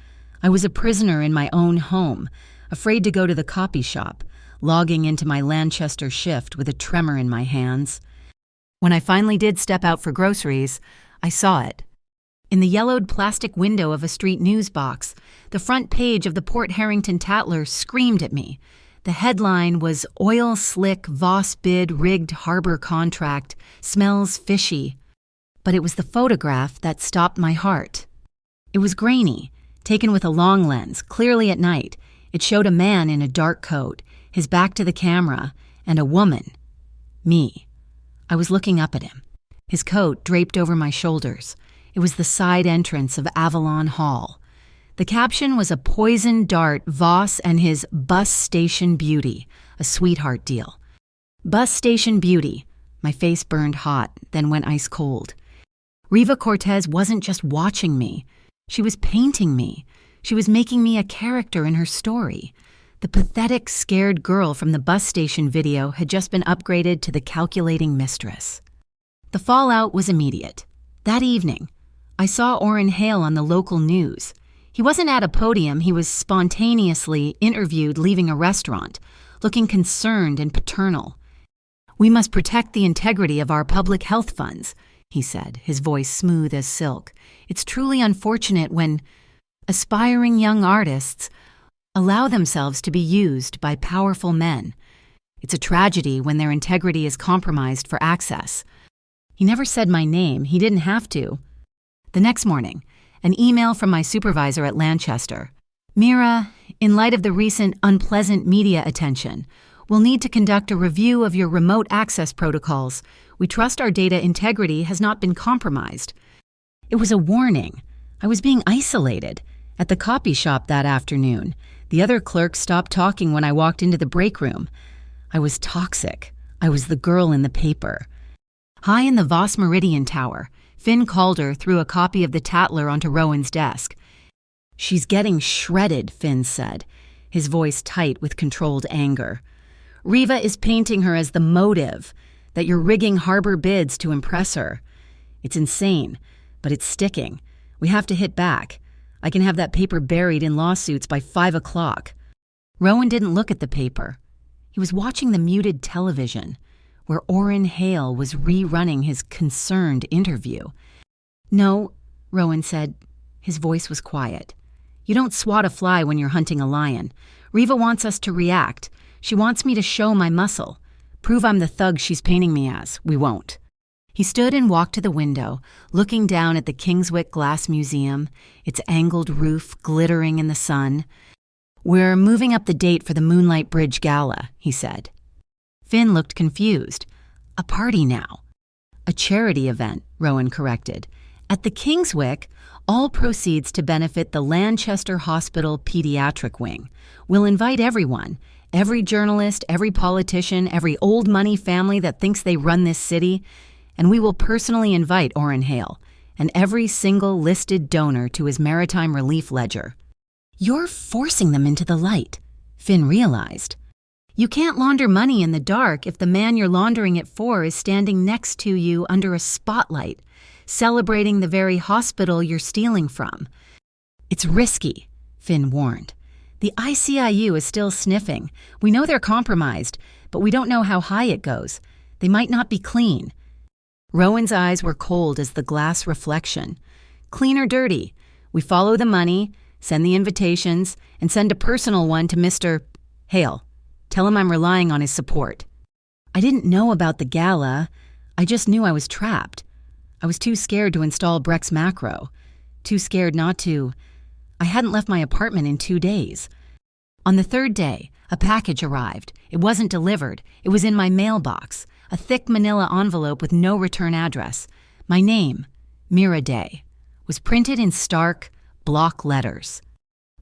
I was a prisoner in my own home, afraid to go to the copy shop, logging into my Lanchester shift with a tremor in my hands. When I finally did step out for groceries, I saw it. In the yellowed plastic window of a street news box, the front page of the Port Harrington Tatler screamed at me. The headline was "Oil Slick Voss Bid Rigged Harbor Contract, Smells Fishy." But it was the photograph that stopped my heart. It was grainy, taken with a long lens, clearly at night. It showed a man in a dark coat, his back to the camera, and a woman. Me. I was looking up at him, his coat draped over my shoulders. It was the side entrance of Avalon Hall. The caption was a poison dart Voss and his bus station beauty, a sweetheart deal. Bus station beauty. My face burned hot, then went ice cold. Riva Cortez wasn't just watching me. She was painting me. She was making me a character in her story. The pathetic, scared girl from the bus station video had just been upgraded to the calculating mistress. The fallout was immediate. That evening, I saw Orrin Hale on the local news. He wasn't at a podium, he was spontaneously interviewed leaving a restaurant, looking concerned and paternal. "We must protect the integrity of our public health funds," he said, his voice smooth as silk. "It's truly unfortunate when aspiring young artists allow themselves to be used by powerful men. It's a tragedy when their integrity is compromised for access." He never said my name, he didn't have to. The next morning, an email from my supervisor at Lanchester. "Mira, in light of the recent unpleasant media attention, we'll need to conduct a review of your remote access protocols. We trust our data integrity has not been compromised." It was a warning. I was being isolated. At the copy shop that afternoon, the other clerks stopped talking when I walked into the break room. I was toxic. I was the girl in the paper. High in the Voss Meridian Tower, Finn Calder threw a copy of the Tatler onto Rowan's desk. "She's getting shredded," Finn said, his voice tight with controlled anger. "Riva is painting her as the motive, that you're rigging harbor bids to impress her. It's insane, but it's sticking. We have to hit back. I can have that paper buried in lawsuits by 5 o'clock. Rowan didn't look at the paper. He was watching the muted television, where Orrin Hale was rerunning his concerned interview. "No," Rowan said. His voice was quiet. "You don't swat a fly when you're hunting a lion. Riva wants us to react. She wants me to show my muscle. Prove I'm the thug she's painting me as. We won't." He stood and walked to the window, looking down at the Kingswick Glass Museum, its angled roof glittering in the sun. "We're moving up the date for the Moonlight Bridge Gala," he said. Finn looked confused. "A party now." "A charity event," Rowan corrected. "At the Kingswick, all proceeds to benefit the Lanchester Hospital Pediatric Wing. We'll invite everyone, every journalist, every politician, every old money family that thinks they run this city, and we will personally invite Orrin Hale and every single listed donor to his maritime relief ledger." "You're forcing them into the light," Finn realized. "You can't launder money in the dark if the man you're laundering it for is standing next to you under a spotlight, celebrating the very hospital you're stealing from." "It's risky," Finn warned. "The ICIU is still sniffing. We know they're compromised, but we don't know how high it goes. They might not be clean." Rowan's eyes were cold as the glass reflection. "Clean or dirty? We follow the money, send the invitations, and send a personal one to Mr. Hale. Tell him I'm relying on his support." I didn't know about the gala. I just knew I was trapped. I was too scared to install Breck's macro. Too scared not to. I hadn't left my apartment in 2 days. On the 3rd day, a package arrived. It wasn't delivered. It was in my mailbox, a thick manila envelope with no return address. My name, Mira Day, was printed in stark, block letters.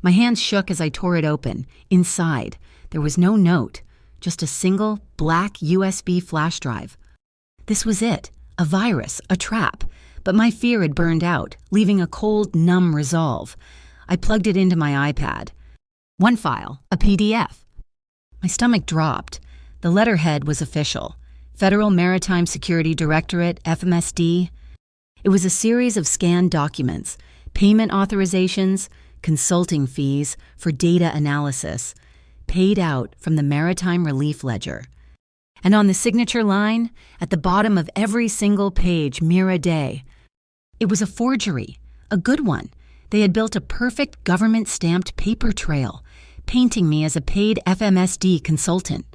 My hands shook as I tore it open. Inside, there was no note, just a single black USB flash drive. This was it, a virus, a trap, but my fear had burned out, leaving a cold, numb resolve. I plugged it into my iPad. One file, a PDF. My stomach dropped. The letterhead was official. Federal Maritime Security Directorate, FMSD. It was a series of scanned documents, payment authorizations, consulting fees for data analysis, paid out from the Maritime Relief Ledger. And on the signature line, at the bottom of every single page, Mira Day. It was a forgery, a good one. They had built a perfect government-stamped paper trail, painting me as a paid FMSD consultant.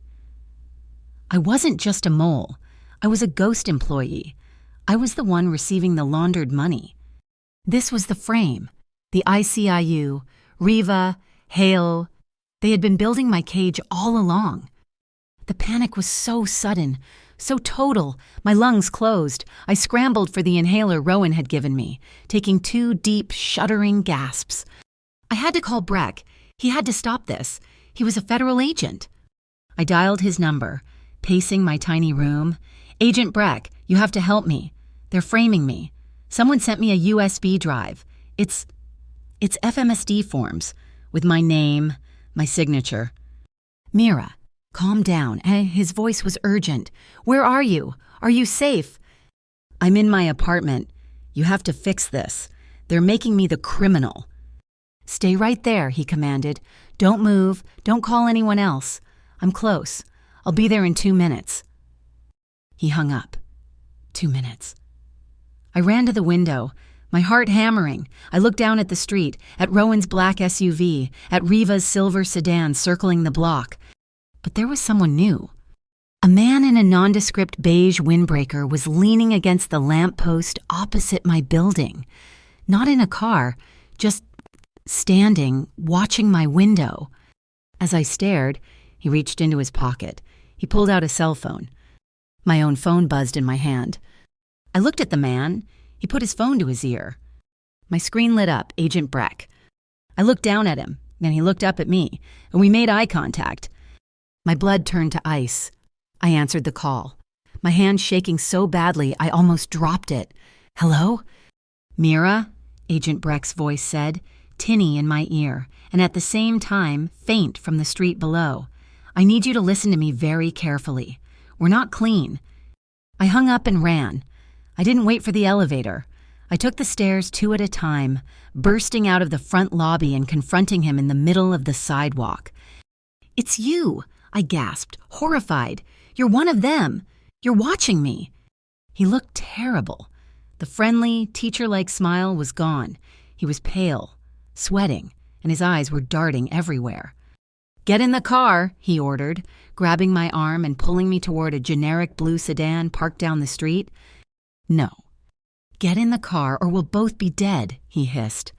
I wasn't just a mole. I was a ghost employee. I was the one receiving the laundered money. This was the frame. The ICIU, Riva, Hale. They had been building my cage all along. The panic was so sudden, so total. My lungs closed. I scrambled for the inhaler Rowan had given me, taking 2 deep, shuddering gasps. I had to call Breck. He had to stop this. He was a federal agent. I dialed his number, pacing my tiny room. "Agent Breck, you have to help me. They're framing me. Someone sent me a USB drive. It's FMSD forms, with my name, my signature. Mira, calm down. His voice was urgent. Where are you? Are you safe? I'm in my apartment. You have to fix this. They're making me the criminal. Stay right there, he commanded. Don't move. Don't call anyone else. I'm close. I'll be there in 2 minutes. He hung up. 2 minutes. I ran to the window, my heart hammering. I looked down at the street, at Rowan's black SUV, at Riva's silver sedan circling the block. But there was someone new. A man in a nondescript beige windbreaker was leaning against the lamppost opposite my building. Not in a car, just standing, watching my window. As I stared, he reached into his pocket. He pulled out a cell phone. My own phone buzzed in my hand. I looked at the man. He put his phone to his ear. My screen lit up, Agent Breck. I looked down at him, and he looked up at me, and we made eye contact. My blood turned to ice. I answered the call, my hand shaking so badly I almost dropped it. Hello? Mira, Agent Breck's voice said, tinny in my ear, and at the same time faint from the street below. I need you to listen to me very carefully. We're not clean. I hung up and ran. I didn't wait for the elevator. I took the stairs 2 at a time, bursting out of the front lobby and confronting him in the middle of the sidewalk. It's you, I gasped, horrified. You're one of them. You're watching me. He looked terrible. The friendly, teacher-like smile was gone. He was pale, sweating, and his eyes were darting everywhere. Get in the car, he ordered, grabbing my arm and pulling me toward a generic blue sedan parked down the street. No. Get in the car or we'll both be dead, he hissed.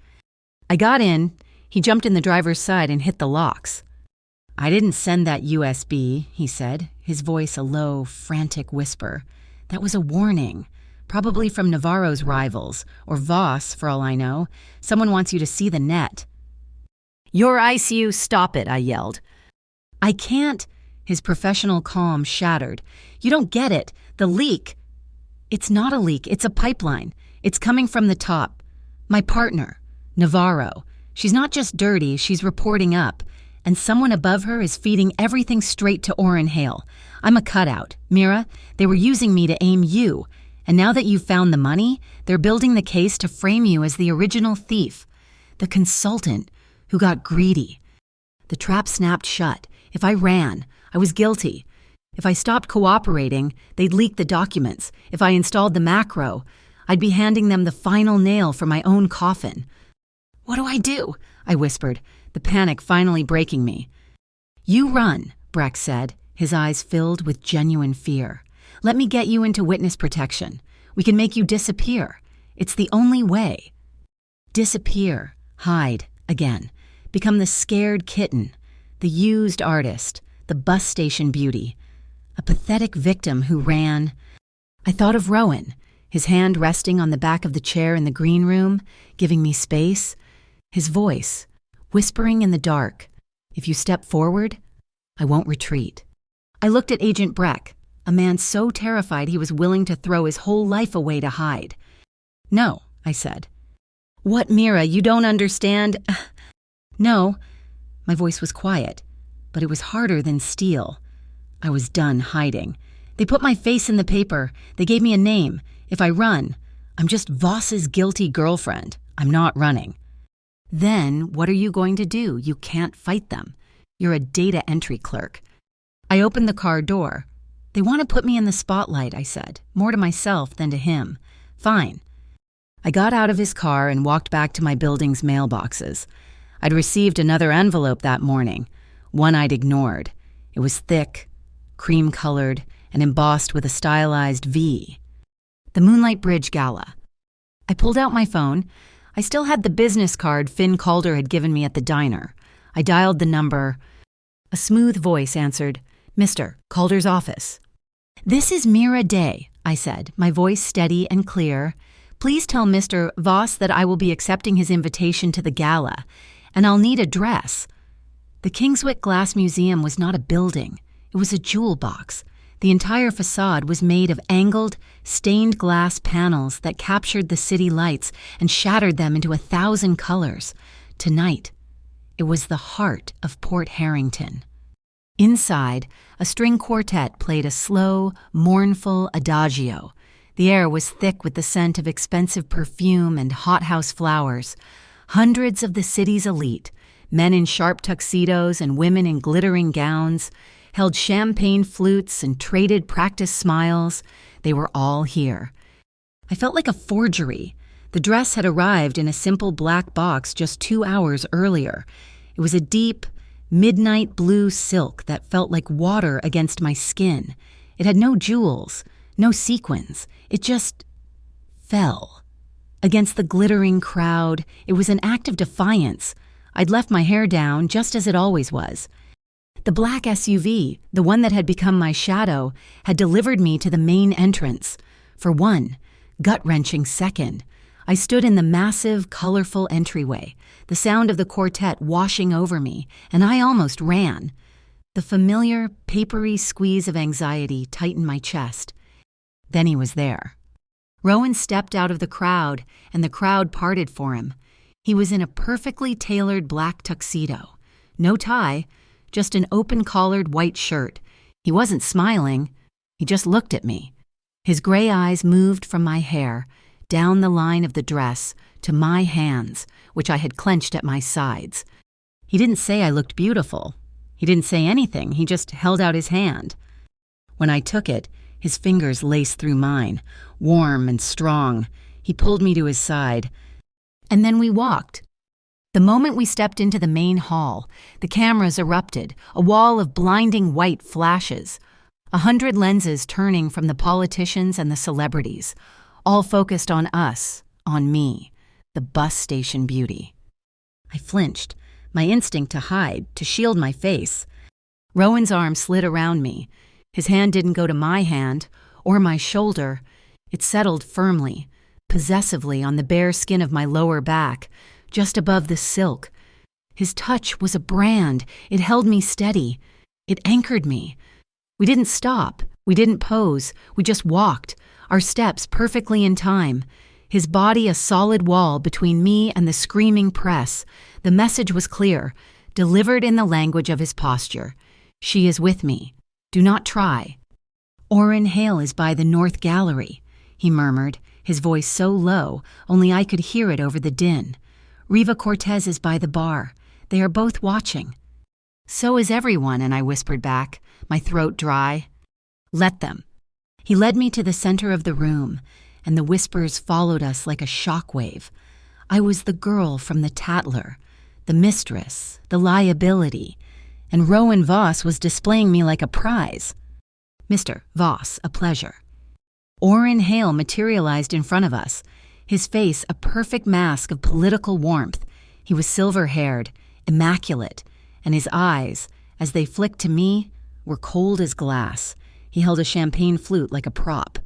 I got in. He jumped in the driver's side and hit the locks. I didn't send that USB, he said, his voice a low, frantic whisper. That was a warning, probably from Navarro's rivals, or Voss, for all I know. Someone wants you to see the net. Your ICU, stop it, I yelled. I can't. His professional calm shattered. You don't get it. The leak. It's not a leak. It's a pipeline. It's coming from the top. My partner, Navarro. She's not just dirty. She's reporting up. And someone above her is feeding everything straight to Oren Hale. I'm a cutout. Mira, they were using me to aim you. And now that you've found the money, they're building the case to frame you as the original thief. The consultant who got greedy. The trap snapped shut. If I ran, I was guilty. If I stopped cooperating, they'd leak the documents. If I installed the macro, I'd be handing them the final nail for my own coffin. What do? I whispered, the panic finally breaking me. You run, Breck said, his eyes filled with genuine fear. Let me get you into witness protection. We can make you disappear. It's the only way. Disappear, hide, again. Become the scared kitten, the used artist, the bus station beauty, a pathetic victim who ran. I thought of Rowan, his hand resting on the back of the chair in the green room, giving me space. His voice, whispering in the dark, if you step forward, I won't retreat. I looked at Agent Breck, a man so terrified he was willing to throw his whole life away to hide. No, I said. What, Mira, you don't understand? No. My voice was quiet, but it was harder than steel. I was done hiding. They put my face in the paper. They gave me a name. If I run, I'm just Voss's guilty girlfriend. I'm not running. Then what are you going to do? You can't fight them. You're a data entry clerk. I opened the car door. They want to put me in the spotlight, I said, more to myself than to him. Fine. I got out of his car and walked back to my building's mailboxes. I'd received another envelope that morning, one I'd ignored. It was thick, cream-colored, and embossed with a stylized V. The Moonlight Bridge Gala. I pulled out my phone. I still had the business card Finn Calder had given me at the diner. I dialed the number. A smooth voice answered, Mr. Calder's office. This is Mira Day, I said, my voice steady and clear. Please tell Mr. Voss that I will be accepting his invitation to the gala, and I'll need a dress. The Kingswick Glass Museum was not a building. It was a jewel box. The entire facade was made of angled, stained glass panels that captured the city lights and shattered them into 1,000 colors. Tonight, it was the heart of Port Harrington. Inside, a string quartet played a slow, mournful adagio. The air was thick with the scent of expensive perfume and hothouse flowers. Hundreds of the city's elite, men in sharp tuxedos and women in glittering gowns, held champagne flutes and traded practice smiles. They were all here. I felt like a forgery. The dress had arrived in a simple black box just 2 hours earlier. It was a deep, midnight blue silk that felt like water against my skin. It had no jewels, no sequins. It just fell. Against the glittering crowd, it was an act of defiance. I'd left my hair down just as it always was. The black SUV, the one that had become my shadow, had delivered me to the main entrance. For one gut-wrenching second, I stood in the massive, colorful entryway, the sound of the quartet washing over me, and I almost ran. The familiar, papery squeeze of anxiety tightened my chest. Then he was there. Rowan stepped out of the crowd, and the crowd parted for him. He was in a perfectly tailored black tuxedo. No tie, just an open-collared white shirt. He wasn't smiling. He just looked at me. His gray eyes moved from my hair, down the line of the dress, to my hands, which I had clenched at my sides. He didn't say I looked beautiful. He didn't say anything. He just held out his hand. When I took it, his fingers laced through mine, warm and strong. He pulled me to his side. And then we walked. The moment we stepped into the main hall, the cameras erupted, a wall of blinding white flashes. 100 lenses turning from the politicians and the celebrities, all focused on us, on me, the bus station beauty. I flinched, my instinct to hide, to shield my face. Rowan's arm slid around me. His hand didn't go to my hand or my shoulder. It settled firmly, possessively on the bare skin of my lower back, just above the silk. His touch was a brand. It held me steady. It anchored me. We didn't stop. We didn't pose. We just walked, our steps perfectly in time. His body a solid wall between me and the screaming press. The message was clear, delivered in the language of his posture. She is with me. Do not try. Orrin Hale is by the North Gallery, he murmured, his voice so low, only I could hear it over the din. Riva Cortez is by the bar. They are both watching. So is everyone, and I whispered back, my throat dry. Let them. He led me to the center of the room, and the whispers followed us like a shockwave. I was the girl from the Tatler, the mistress, the liability, and Rowan Voss was displaying me like a prize. Mr. Voss, a pleasure. Orrin Hale materialized in front of us, his face a perfect mask of political warmth. He was silver-haired, immaculate, and his eyes, as they flicked to me, were cold as glass. He held a champagne flute like a prop.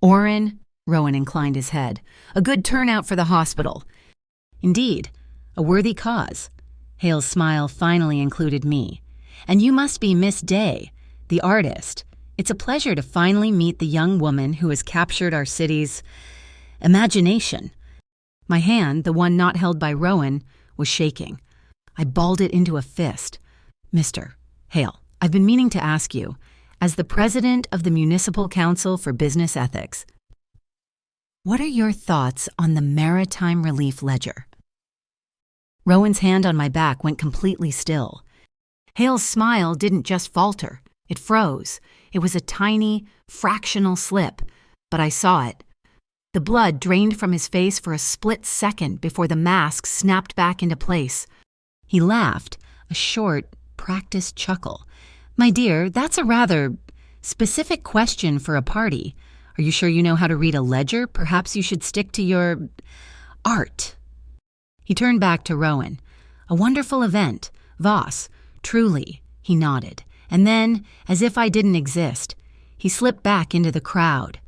Orrin, Rowan inclined his head, a good turnout for the hospital. Indeed, a worthy cause. Hale's smile finally included me. And you must be Miss Day, the artist. It's a pleasure to finally meet the young woman who has captured our city's imagination. My hand, the one not held by Rowan, was shaking. I balled it into a fist. Mr. Hale, I've been meaning to ask you, as the president of the Municipal Council for Business Ethics, what are your thoughts on the Maritime Relief Ledger? Rowan's hand on my back went completely still. Hale's smile didn't just falter. It froze. It was a tiny, fractional slip, but I saw it. The blood drained from his face for a split second before the mask snapped back into place. He laughed, a short, practiced chuckle. My dear, that's a rather specific question for a party. Are you sure you know how to read a ledger? Perhaps you should stick to your art. He turned back to Rowan. A wonderful event. Voss, truly, he nodded. And then, as if I didn't exist, he slipped back into the crowd.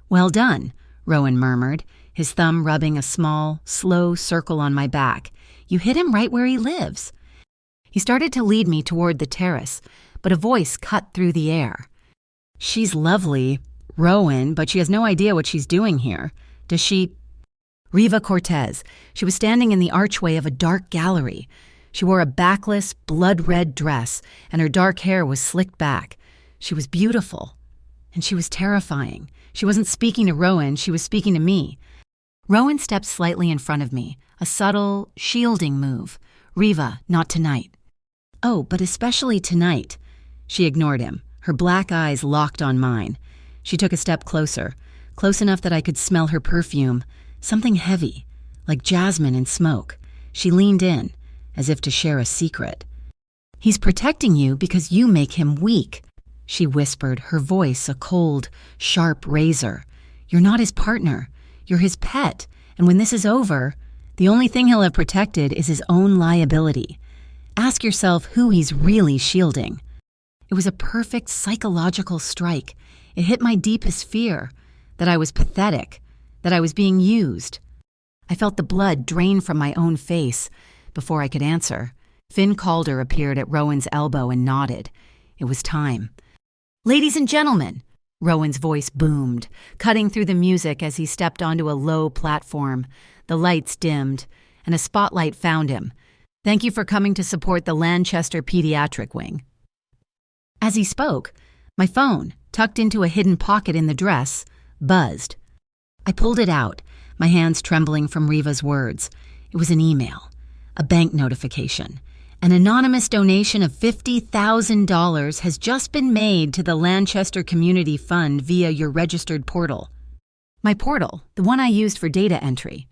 Well done, Rowan murmured, his thumb rubbing a small, slow circle on my back. You hit him right where he lives. He started to lead me toward the terrace, but a voice cut through the air. She's lovely, Rowan, but she has no idea what she's doing here. Does she? Riva Cortez. She was standing in the archway of a dark gallery. She wore a backless, blood-red dress, and her dark hair was slicked back. She was beautiful, and she was terrifying. She wasn't speaking to Rowan, she was speaking to me. Rowan stepped slightly in front of me, a subtle, shielding move. "Riva, not tonight." "Oh, but especially tonight." She ignored him, her black eyes locked on mine. She took a step closer, close enough that I could smell her perfume, something heavy, like jasmine and smoke. She leaned in, as if to share a secret. "He's protecting you because you make him weak," she whispered, her voice a cold, sharp razor. "You're not his partner. You're his pet, and when this is over, the only thing he'll have protected is his own liability. Ask yourself who he's really shielding." It was a perfect psychological strike. It hit my deepest fear, that I was pathetic, that I was being used. I felt the blood drain from my own face. Before I could answer, Finn Calder appeared at Rowan's elbow and nodded. It was time. "Ladies and gentlemen," Rowan's voice boomed, cutting through the music as he stepped onto a low platform. The lights dimmed, and a spotlight found him. "Thank you for coming to support the Lanchester Pediatric Wing." As he spoke, my phone, tucked into a hidden pocket in the dress, buzzed. I pulled it out, my hands trembling from Riva's words. It was an email, a bank notification. "An anonymous donation of $50,000 has just been made to the Lanchester Community Fund via your registered portal." My portal, the one I used for data entry.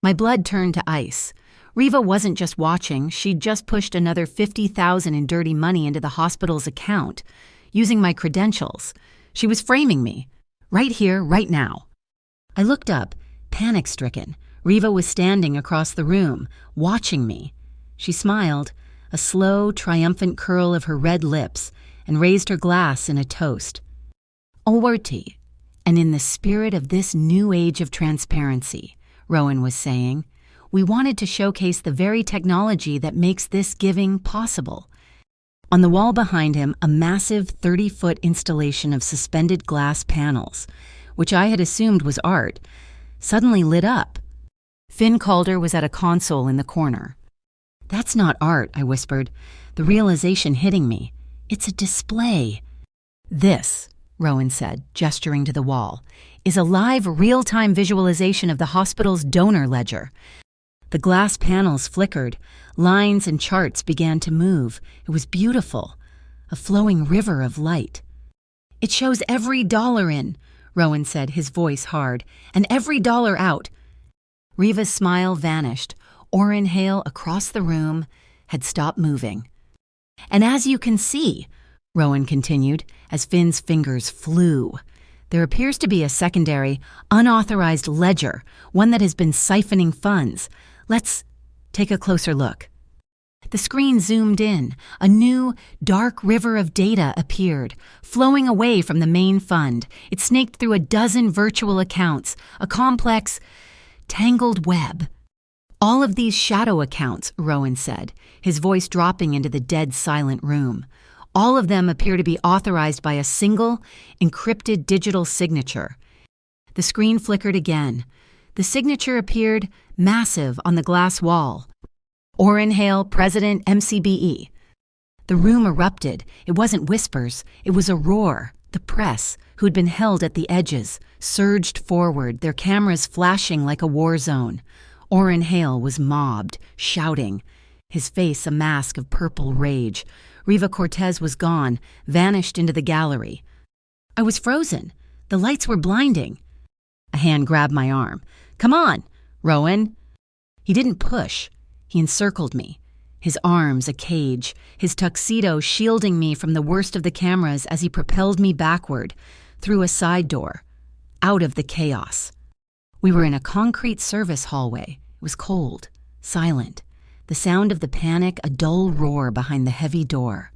My blood turned to ice. Riva wasn't just watching, she'd just pushed another $50,000 in dirty money into the hospital's account, using my credentials. She was framing me, right here, right now. I looked up, panic-stricken. Riva was standing across the room, watching me. She smiled, a slow, triumphant curl of her red lips, and raised her glass in a toast. "Alworti, and in the spirit of this new age of transparency," Rowan was saying, "we wanted to showcase the very technology that makes this giving possible." On the wall behind him, a massive 30-foot installation of suspended glass panels, which I had assumed was art, suddenly lit up. Finn Calder was at a console in the corner. "That's not art," I whispered, the realization hitting me. "It's a display." "This," Rowan said, gesturing to the wall, "is a live, real-time visualization of the hospital's donor ledger." The glass panels flickered. Lines and charts began to move. It was beautiful, a flowing river of light. "It shows every dollar in," Rowan said, his voice hard, "and every dollar out." Riva's smile vanished. Orrin Hale, across the room, had stopped moving. "And as you can see," Rowan continued, as Finn's fingers flew, "there appears to be a secondary, unauthorized ledger, one that has been siphoning funds. Let's take a closer look." The screen zoomed in. A new, dark river of data appeared, flowing away from the main fund. It snaked through a dozen virtual accounts, a complex, tangled web. "All of these shadow accounts," Rowan said, his voice dropping into the dead silent room. "All of them appear to be authorized by a single, encrypted digital signature." The screen flickered again. The signature appeared, massive, on the glass wall. "Orrin Hale, President, MCBE." The room erupted. It wasn't whispers. It was a roar. The press, who'd been held at the edges, surged forward, their cameras flashing like a war zone. Orrin Hale was mobbed, shouting, his face a mask of purple rage. Riva Cortez was gone, vanished into the gallery. I was frozen. The lights were blinding. A hand grabbed my arm. "Come on, Rowan." He didn't push. He encircled me, his arms a cage, his tuxedo shielding me from the worst of the cameras as he propelled me backward, through a side door, out of the chaos. We were in a concrete service hallway. It was cold, silent, the sound of the panic a dull roar behind the heavy door.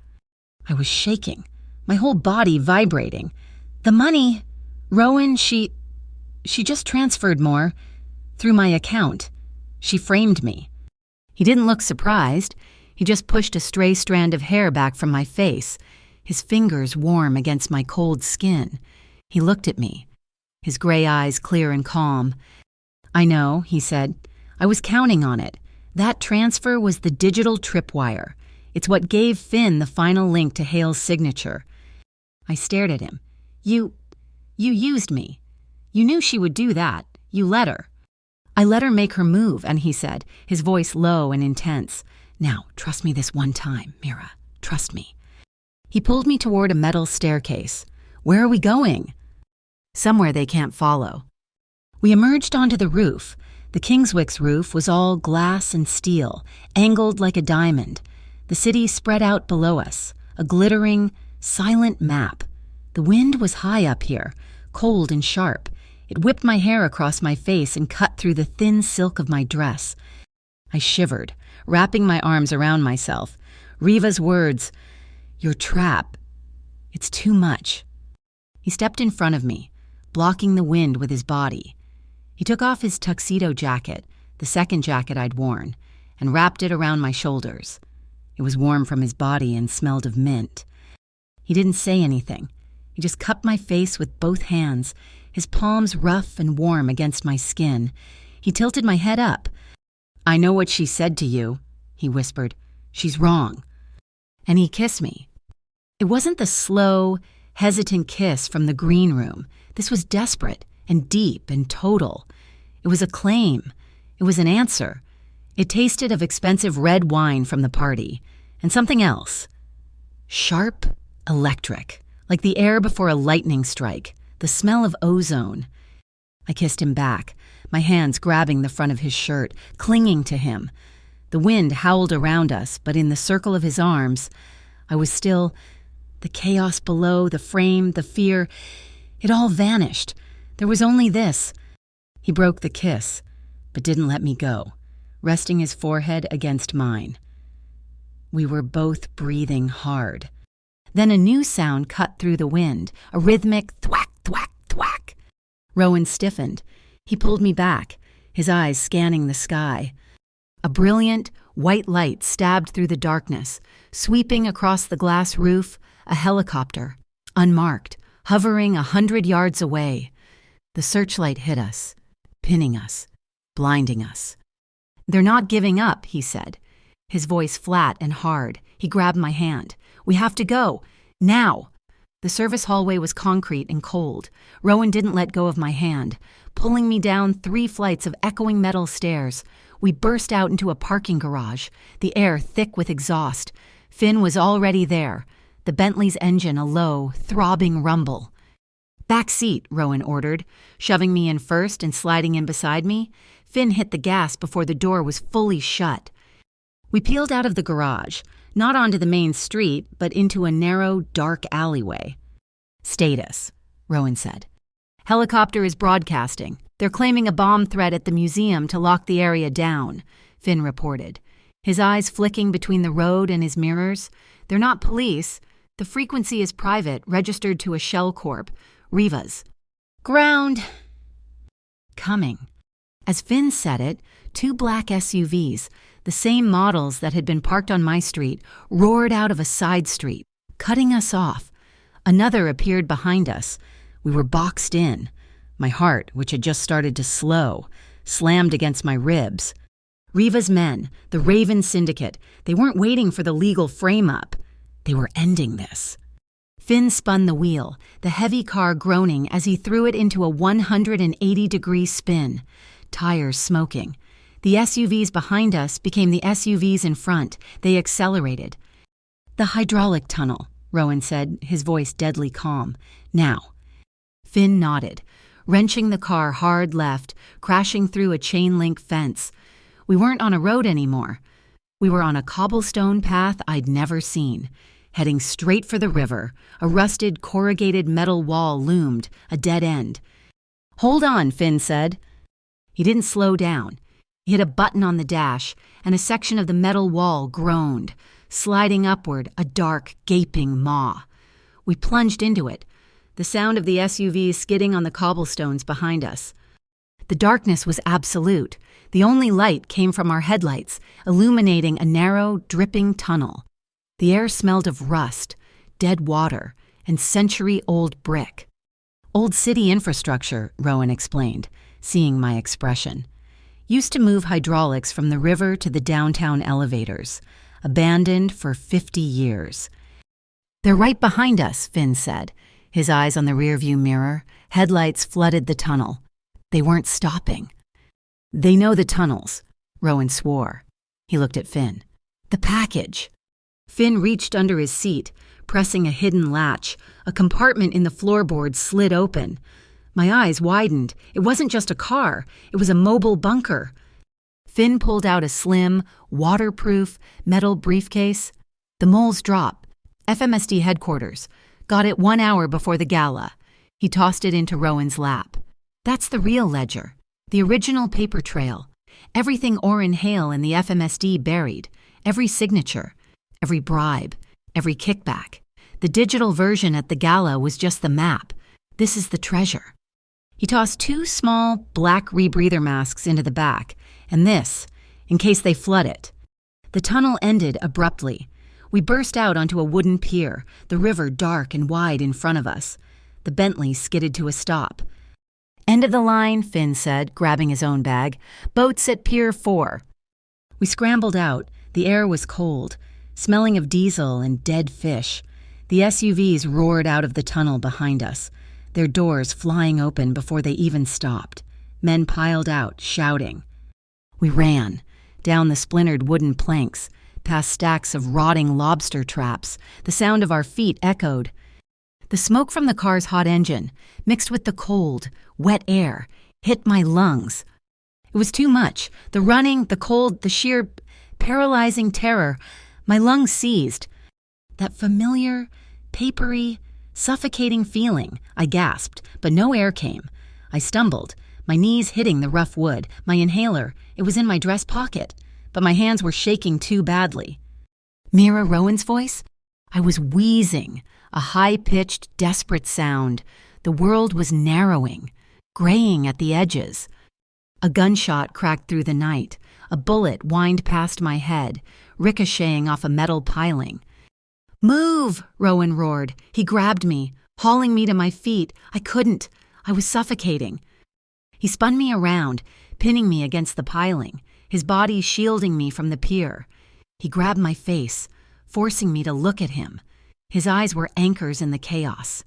I was shaking, my whole body vibrating. "The money, Rowan, she just transferred more, through my account. She framed me." He didn't look surprised. He just pushed a stray strand of hair back from my face, his fingers warm against my cold skin. He looked at me, his gray eyes clear and calm. "I know," he said. "I was counting on it. That transfer was the digital tripwire. It's what gave Finn the final link to Hale's signature. I stared at him. You used me. You knew she would do that. You let her. I let her make her move, and he said, his voice low and intense. Now, trust me this one time, Mira. Trust me. He pulled me toward a metal staircase. Where are we going? Somewhere they can't follow. We emerged onto the roof. The Kingswick's roof was all glass and steel, angled like a diamond. The city spread out below us, a glittering, silent map. The wind was high up here, cold and sharp. It whipped my hair across my face and cut through the thin silk of my dress. I shivered, wrapping my arms around myself. Riva's words, "Your trap. It's too much." He stepped in front of me, blocking the wind with his body. He took off his tuxedo jacket, the second jacket I'd worn, and wrapped it around my shoulders. It was warm from his body and smelled of mint. He didn't say anything. He just cupped my face with both hands, his palms rough and warm against my skin. He tilted my head up. "I know what she said to you," he whispered. "She's wrong." And he kissed me. It wasn't the slow, hesitant kiss from the green room. This was desperate and deep and total. It was a claim. It was an answer. It tasted of expensive red wine from the party, and something else. Sharp, electric, like the air before a lightning strike, the smell of ozone. I kissed him back, my hands grabbing the front of his shirt, clinging to him. The wind howled around us, but in the circle of his arms, I was still. The chaos below, the frame, the fear, it all vanished. There was only this. He broke the kiss, but didn't let me go, resting his forehead against mine. We were both breathing hard. Then a new sound cut through the wind, a rhythmic thwack, thwack, thwack. Rowan stiffened. He pulled me back, his eyes scanning the sky. A brilliant, white light stabbed through the darkness, sweeping across the glass roof, a helicopter, unmarked, hovering 100 yards away. The searchlight hit us, pinning us, blinding us. "They're not giving up," he said, his voice flat and hard. He grabbed my hand. "We have to go. Now." The service hallway was concrete and cold. Rowan didn't let go of my hand, pulling me down 3 flights of echoing metal stairs. We burst out into a parking garage, the air thick with exhaust. Finn was already there, the Bentley's engine a low, throbbing rumble. "Back seat," Rowan ordered, shoving me in first and sliding in beside me. Finn hit the gas before the door was fully shut. We peeled out of the garage, not onto the main street, but into a narrow, dark alleyway. "Status," Rowan said. "Helicopter is broadcasting. They're claiming a bomb threat at the museum to lock the area down," Finn reported, his eyes flicking between the road and his mirrors. "They're not police. The frequency is private, registered to a shell corp. Riva's. Ground." Coming. As Finn said it, 2 black SUVs, the same models that had been parked on my street, roared out of a side street, cutting us off. Another appeared behind us. We were boxed in. My heart, which had just started to slow, slammed against my ribs. Riva's men, the Raven Syndicate, they weren't waiting for the legal frame-up. They were ending this. Finn spun the wheel, the heavy car groaning as he threw it into a 180-degree spin, tires smoking. The SUVs behind us became the SUVs in front. They accelerated. "The hydraulic tunnel," Rowan said, his voice deadly calm. "Now." Finn nodded, wrenching the car hard left, crashing through a chain-link fence. We weren't on a road anymore. We were on a cobblestone path I'd never seen, heading straight for the river. A rusted, corrugated metal wall loomed, a dead end. "Hold on," Finn said. He didn't slow down. He hit a button on the dash, and a section of the metal wall groaned, sliding upward, a dark, gaping maw. We plunged into it, the sound of the SUVs skidding on the cobblestones behind us. The darkness was absolute. The only light came from our headlights, illuminating a narrow, dripping tunnel. The air smelled of rust, dead water, and century-old brick. "Old city infrastructure," Rowan explained, seeing my expression. used to move hydraulics from the river to the downtown elevators, abandoned for 50 years. "They're right behind us," Finn said, his eyes on the rearview mirror. Headlights flooded the tunnel. They weren't stopping. "They know the tunnels," Rowan swore. He looked at Finn. "The package." Finn reached under his seat, pressing a hidden latch. A compartment in the floorboard slid open. My eyes widened. It wasn't just a car. It was a mobile bunker. Finn pulled out a slim, waterproof, metal briefcase. "The mole's drop. FMSD headquarters. Got it 1 hour before the gala." He tossed it into Rowan's lap. "That's the real ledger. The original paper trail. Everything Orrin Hale and the FMSD buried. Every signature. Every bribe. Every kickback. The digital version at the gala was just the map. This is the treasure." He tossed 2 small, black rebreather masks into the back, and this, in case they flood it. The tunnel ended abruptly. We burst out onto a wooden pier, the river dark and wide in front of us. The Bentley skidded to a stop. "End of the line," Finn said, grabbing his own bag. "Boats at Pier 4. We scrambled out. The air was cold, smelling of diesel and dead fish. The SUVs roared out of the tunnel behind us, their doors flying open before they even stopped. Men piled out, shouting. We ran, down the splintered wooden planks, past stacks of rotting lobster traps. The sound of our feet echoed. The smoke from the car's hot engine, mixed with the cold, wet air, hit my lungs. It was too much. The running, the cold, the sheer paralyzing terror. My lungs seized. That familiar, papery, suffocating feeling. I gasped, but no air came. I stumbled, my knees hitting the rough wood. My inhaler, it was in my dress pocket, but my hands were shaking too badly. Mira Rowan's voice? I was wheezing, a high-pitched, desperate sound. The world was narrowing, graying at the edges. A gunshot cracked through the night. A bullet whined past my head, ricocheting off a metal piling. Move! Rowan roared. He grabbed me, hauling me to my feet. I couldn't. I was suffocating. He spun me around, pinning me against the piling, his body shielding me from the pier. He grabbed my face, forcing me to look at him. His eyes were anchors in the chaos.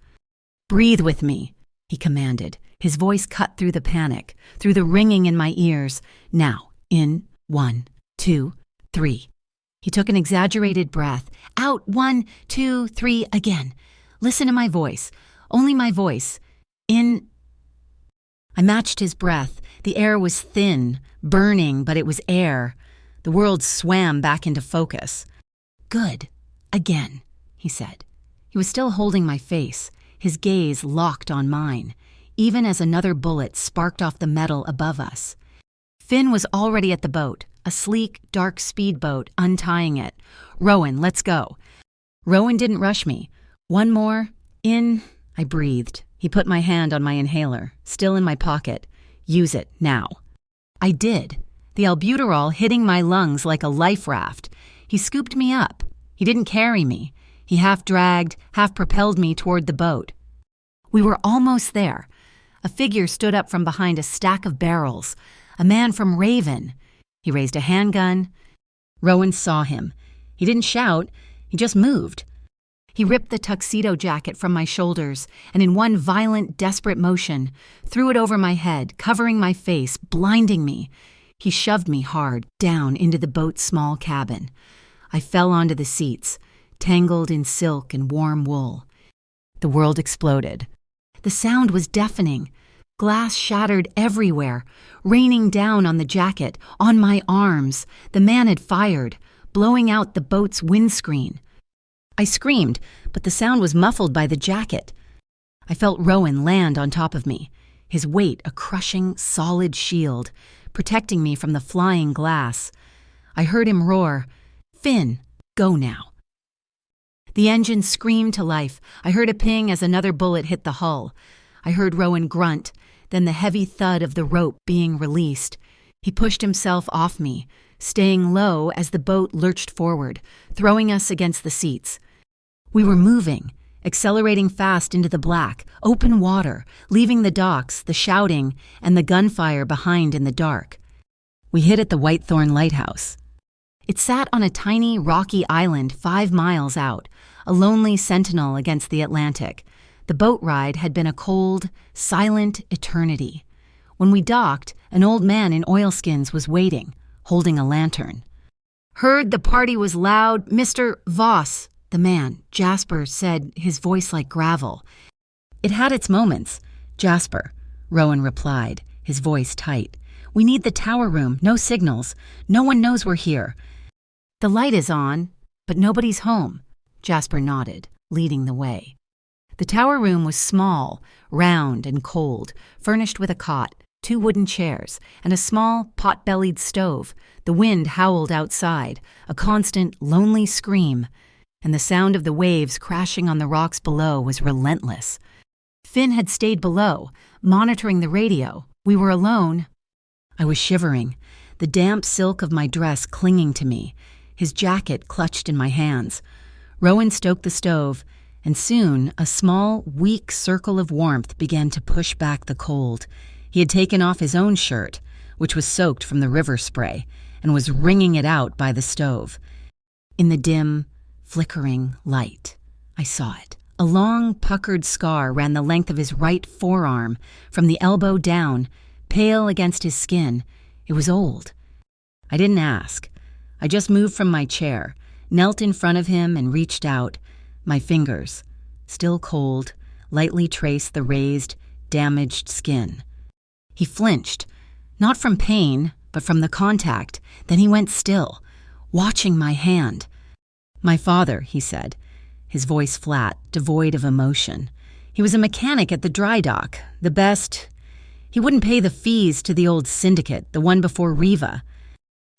Breathe with me, he commanded. His voice cut through the panic, through the ringing in my ears. Now, in, 1, 2, 3. He took an exaggerated breath. Out, 1, 2, 3, again. Listen to my voice, only my voice. In. I matched his breath. The air was thin, burning, but it was air. The world swam back into focus. Good. Again, he said. He was still holding my face, his gaze locked on mine, even as another bullet sparked off the metal above us. Finn was already at the boat, a sleek, dark speedboat, untying it. Rowan, let's go. Rowan didn't rush me. One more. In. I breathed. He put my hand on my inhaler, still in my pocket. Use it, now. I did, the albuterol hitting my lungs like a life raft. He scooped me up. He didn't carry me. He half dragged, half propelled me toward the boat. We were almost there. A figure stood up from behind a stack of barrels. A man from Raven. He raised a handgun. Rowan saw him. He didn't shout. He just moved. He ripped the tuxedo jacket from my shoulders and in one violent, desperate motion, threw it over my head, covering my face, blinding me. He shoved me hard down into the boat's small cabin. I fell onto the seats, tangled in silk and warm wool. The world exploded. The sound was deafening. Glass shattered everywhere, raining down on the jacket, on my arms. The man had fired, blowing out the boat's windscreen. I screamed, but the sound was muffled by the jacket. I felt Rowan land on top of me, his weight a crushing, solid shield, protecting me from the flying glass. I heard him roar, Finn, go now. The engine screamed to life. I heard a ping as another bullet hit the hull. I heard Rowan grunt, then the heavy thud of the rope being released. He pushed himself off me, staying low as the boat lurched forward, throwing us against the seats. We were moving, accelerating fast into the black, open water, leaving the docks, the shouting, and the gunfire behind in the dark. We hit at the Whitethorn Lighthouse. It sat on a tiny, rocky island 5 miles out, a lonely sentinel against the Atlantic. The boat ride had been a cold, silent eternity. When we docked, an old man in oilskins was waiting, holding a lantern. "Heard the party was loud, Mr. Voss," the man, Jasper, said, his voice like gravel. "It had its moments, Jasper," Rowan replied, his voice tight. "We need the tower room, no signals. No one knows we're here." "The light is on, but nobody's home," Jasper nodded, leading the way. The tower room was small, round and cold, furnished with a cot, 2 wooden chairs, and a small, pot-bellied stove. The wind howled outside, a constant, lonely scream, and the sound of the waves crashing on the rocks below was relentless. Finn had stayed below, monitoring the radio. We were alone. I was shivering, the damp silk of my dress clinging to me, his jacket clutched in my hands. Rowan stoked the stove, and soon a small, weak circle of warmth began to push back the cold. He had taken off his own shirt, which was soaked from the river spray, and was wringing it out by the stove. In the dim, flickering light, I saw it. A long, puckered scar ran the length of his right forearm, from the elbow down, pale against his skin. It was old. I didn't ask. I just moved from my chair, knelt in front of him and reached out. My fingers, still cold, lightly traced the raised, damaged skin. He flinched, not from pain, but from the contact. Then he went still, watching my hand. "My father," he said, his voice flat, devoid of emotion. "He was a mechanic at the dry dock, the best. He wouldn't pay the fees to the old syndicate, the one before Riva."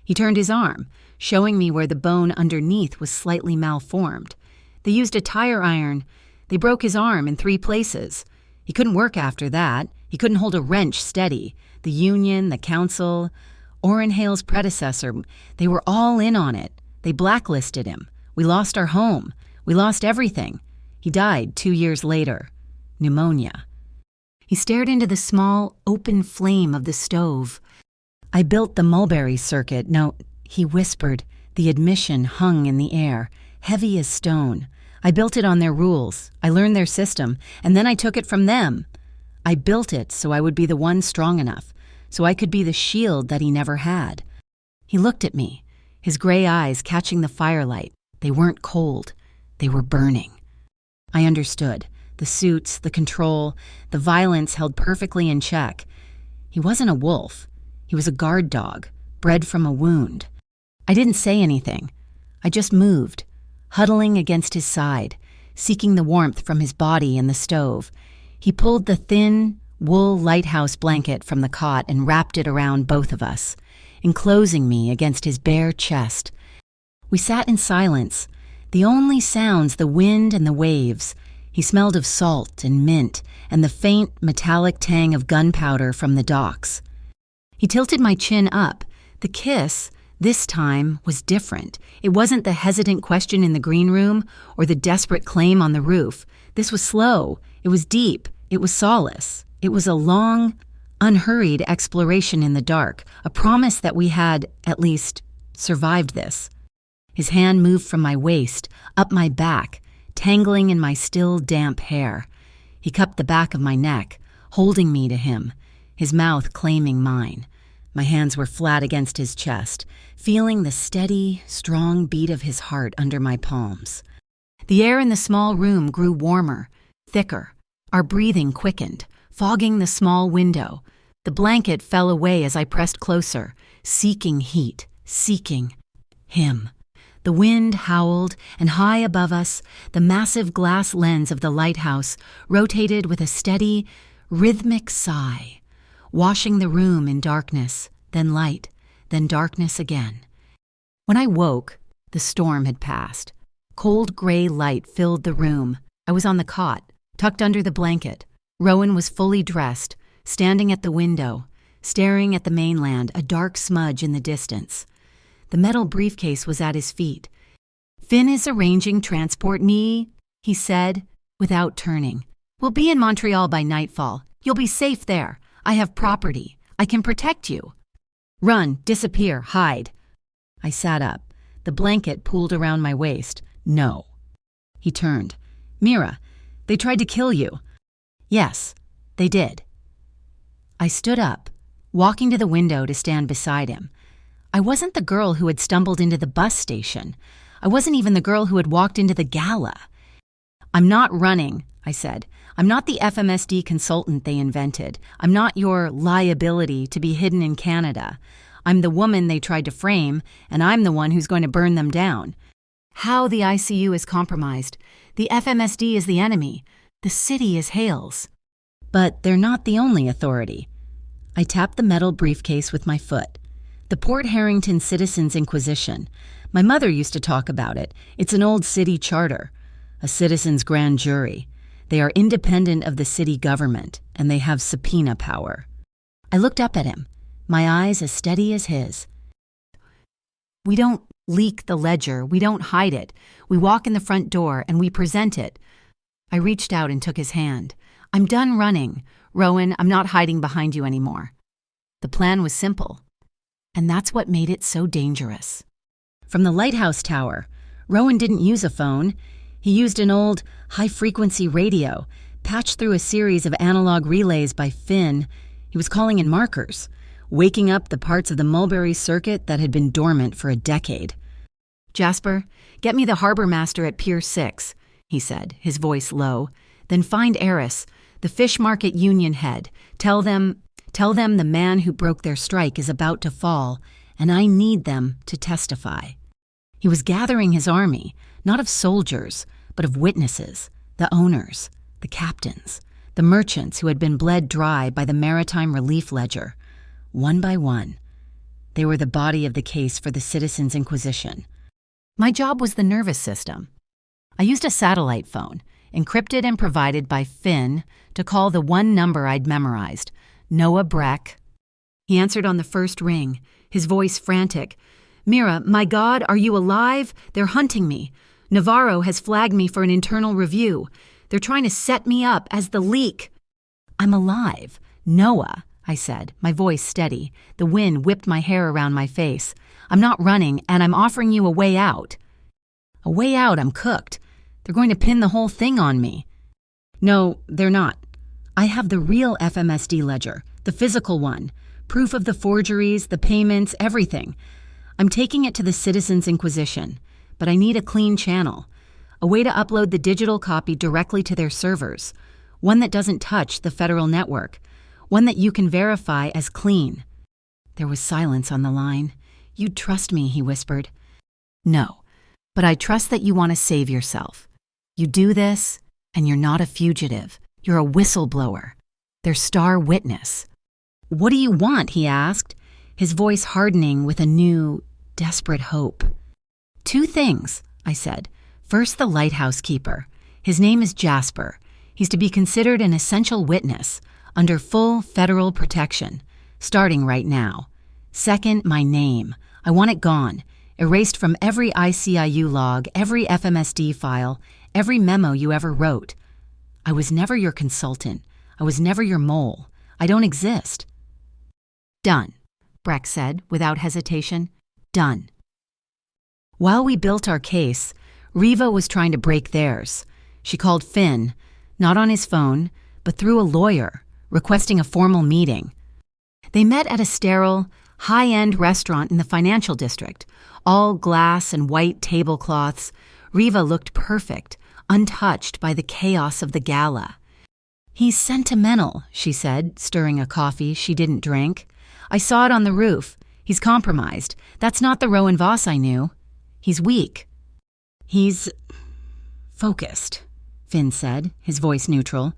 He turned his arm, showing me where the bone underneath was slightly malformed. They used a tire iron. They broke his arm in 3 places. He couldn't work after that. He couldn't hold a wrench steady. The union, the council, Orrin Hale's predecessor, they were all in on it. They blacklisted him. We lost our home. We lost everything. He died 2 years later. Pneumonia. He stared into the small, open flame of the stove. "I built the Mulberry Circuit." "No," he whispered. The admission hung in the air, heavy as stone. "I built it on their rules. I learned their system, and then I took it from them. I built it so I would be the one strong enough, so I could be the shield that he never had." He looked at me, his gray eyes catching the firelight. They weren't cold. They were burning. I understood. The suits, the control, the violence held perfectly in check. He wasn't a wolf. He was a guard dog, bred from a wound. I didn't say anything. I just moved, huddling against his side, seeking the warmth from his body and the stove. He pulled the thin, wool lighthouse blanket from the cot and wrapped it around both of us, enclosing me against his bare chest. We sat in silence, the only sounds the wind and the waves. He smelled of salt and mint and the faint, metallic tang of gunpowder from the docks. He tilted my chin up. The kiss, this time, was different. It wasn't the hesitant question in the green room or the desperate claim on the roof. This was slow. It was deep. It was solace. It was a long, unhurried exploration in the dark, a promise that we had, at least, survived this. His hand moved from my waist, up my back, tangling in my still damp hair. He cupped the back of my neck, holding me to him, his mouth claiming mine. My hands were flat against his chest, feeling the steady, strong beat of his heart under my palms. The air in the small room grew warmer, thicker. Our breathing quickened, fogging the small window. The blanket fell away as I pressed closer, seeking heat, seeking him. The wind howled, and high above us, the massive glass lens of the lighthouse rotated with a steady, rhythmic sigh, washing the room in darkness, then light, then darkness again. When I woke, the storm had passed. Cold gray light filled the room. I was on the cot, tucked under the blanket. Rowan was fully dressed, standing at the window, staring at the mainland, a dark smudge in the distance. The metal briefcase was at his feet. "Finn is arranging transport me," he said, without turning. "We'll be in Montreal by nightfall. You'll be safe there. I have property. I can protect you." Run, disappear, hide. I sat up, the blanket pulled around my waist. No. He turned. Mira, they tried to kill you. Yes, they did. I stood up, walking to the window to stand beside him. I wasn't the girl who had stumbled into the bus station. I wasn't even the girl who had walked into the gala. I'm not running, I said. I'm not the FMSD consultant they invented. I'm not your liability to be hidden in Canada. I'm the woman they tried to frame, and I'm the one who's going to burn them down. How the ICU is compromised. The FMSD is the enemy. The city is Hale's. But they're not the only authority. I tapped the metal briefcase with my foot. The Port Harrington Citizens Inquisition. My mother used to talk about it. It's an old city charter. A citizens' grand jury. They are independent of the city government, and they have subpoena power. I looked up at him, my eyes as steady as his. We don't leak the ledger. We don't hide it. We walk in the front door and we present it. I reached out and took his hand. I'm done running. Rowan, I'm not hiding behind you anymore. The plan was simple, and that's what made it so dangerous. From the lighthouse tower, Rowan didn't use a phone. He used an old, high-frequency radio, patched through a series of analog relays by Finn. He was calling in markers, waking up the parts of the Mulberry Circuit that had been dormant for a decade. Jasper, get me the harbor master at Pier 6, he said, his voice low. Then find Eris, the fish market union head. Tell them the man who broke their strike is about to fall, and I need them to testify. He was gathering his army, not of soldiers, but of witnesses, the owners, the captains, the merchants who had been bled dry by the Maritime Relief Ledger. One by one, they were the body of the case for the Citizens' Inquisition. My job was the nervous system. I used a satellite phone, encrypted and provided by Finn, to call the one number I'd memorized, Noah Breck. He answered on the first ring, his voice frantic. Mira, my God, are you alive? They're hunting me. Navarro has flagged me for an internal review. They're trying to set me up as the leak. I'm alive. Noah, I said, my voice steady. The wind whipped my hair around my face. I'm not running, and I'm offering you a way out. A way out, I'm cooked. They're going to pin the whole thing on me. No, they're not. I have the real FMSD ledger, the physical one. Proof of the forgeries, the payments, everything. I'm taking it to the Citizens' Inquisition, but I need a clean channel. A way to upload the digital copy directly to their servers. One that doesn't touch the federal network. One that you can verify as clean. There was silence on the line. You'd trust me, he whispered. No, but I trust that you want to save yourself. You do this, and you're not a fugitive. You're a whistleblower. Their star witness. What do you want, he asked, his voice hardening with a new, desperate hope. 2 things, I said. First, the lighthouse keeper. His name is Jasper. He's to be considered an essential witness, under full federal protection, starting right now. Second, my name. I want it gone, erased from every ICIU log, every FMSD file, every memo you ever wrote. I was never your consultant. I was never your mole. I don't exist. Done, Breck said without hesitation. Done. While we built our case, Riva was trying to break theirs. She called Finn, not on his phone, but through a lawyer, requesting a formal meeting. They met at a sterile, high-end restaurant in the financial district, all glass and white tablecloths. Riva looked perfect, untouched by the chaos of the gala. He's sentimental, she said, stirring a coffee she didn't drink. I saw it on the roof. He's compromised. That's not the Rowan Voss I knew. He's weak. He's focused, Finn said, his voice neutral.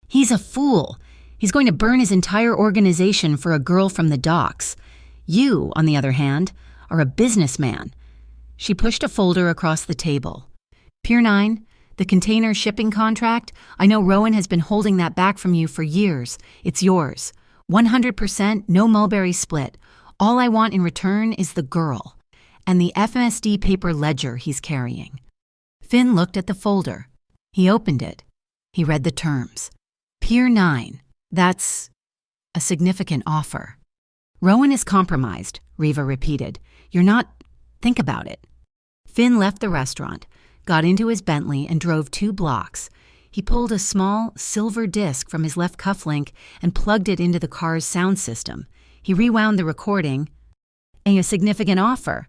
He's a fool. He's going to burn his entire organization for a girl from the docks. You, on the other hand, are a businessman. She pushed a folder across the table. Pier 9, the container shipping contract, I know Rowan has been holding that back from you for years. It's yours. 100%, no mulberry split. All I want in return is the girl and the FMSD paper ledger he's carrying. Finn looked at the folder. He opened it. He read the terms. Pier 9, that's a significant offer. Rowan is compromised, Riva repeated. You're not... Think about it. Finn left the restaurant, got into his Bentley, and drove 2 blocks. He pulled a small, silver disc from his left cufflink and plugged it into the car's sound system. He rewound the recording. A significant offer.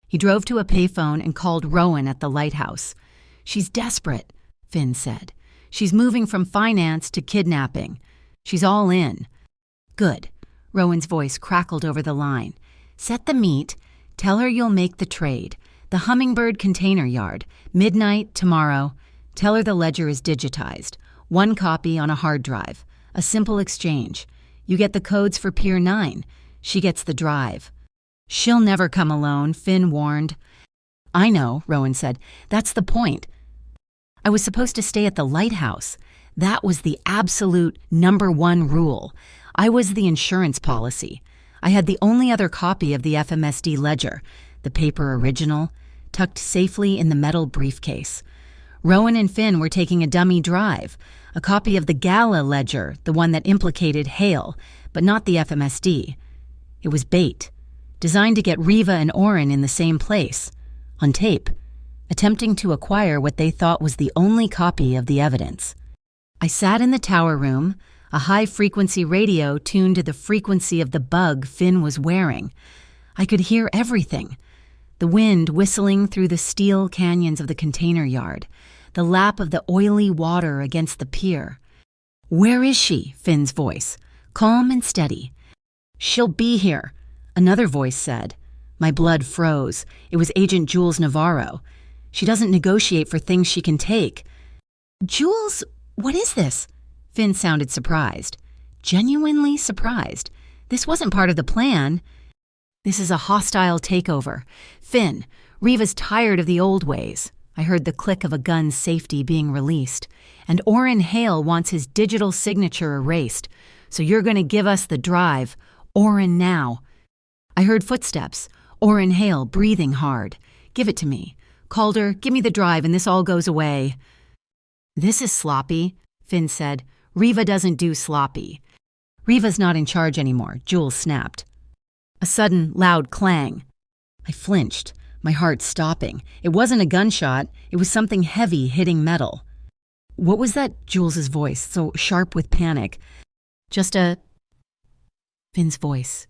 He drove to a payphone and called Rowan at the lighthouse. She's desperate, Finn said. She's moving from finance to kidnapping. She's all in. Good. Rowan's voice crackled over the line. Set the meet. Tell her you'll make the trade. The Hummingbird Container Yard. Midnight tomorrow. Tell her the ledger is digitized. 1 copy on a hard drive. A simple exchange. You get the codes for Pier 9. She gets the drive. She'll never come alone, Finn warned. I know, Rowan said. That's the point. I was supposed to stay at the lighthouse. That was the absolute #1 rule. I was the insurance policy. I had the only other copy of the FMSD ledger, the paper original, tucked safely in the metal briefcase. Rowan and Finn were taking a dummy drive, a copy of the Gala ledger, the one that implicated Hale, but not the FMSD. It was bait, designed to get Riva and Oren in the same place, on tape, attempting to acquire what they thought was the only copy of the evidence. I sat in the tower room, a high-frequency radio tuned to the frequency of the bug Finn was wearing. I could hear everything. The wind whistling through the steel canyons of the container yard, the lap of the oily water against the pier. Where is she? Finn's voice, calm and steady. She'll be here, another voice said. My blood froze. It was Agent Jules Navarro. She doesn't negotiate for things she can take. Jules, what is this? Finn sounded surprised. Genuinely surprised. This wasn't part of the plan. This is a hostile takeover. Finn, Riva's tired of the old ways. I heard the click of a gun's safety being released. And Oren Hale wants his digital signature erased. So you're going to give us the drive. Oren now. I heard footsteps. Oren Hale breathing hard. Give it to me. Calder, give me the drive and this all goes away. This is sloppy, Finn said. Riva doesn't do sloppy. Riva's not in charge anymore, Jules snapped. A sudden, loud clang. I flinched, my heart stopping. It wasn't a gunshot, it was something heavy hitting metal. What was that? Jules's voice, so sharp with panic. Just a... Finn's voice.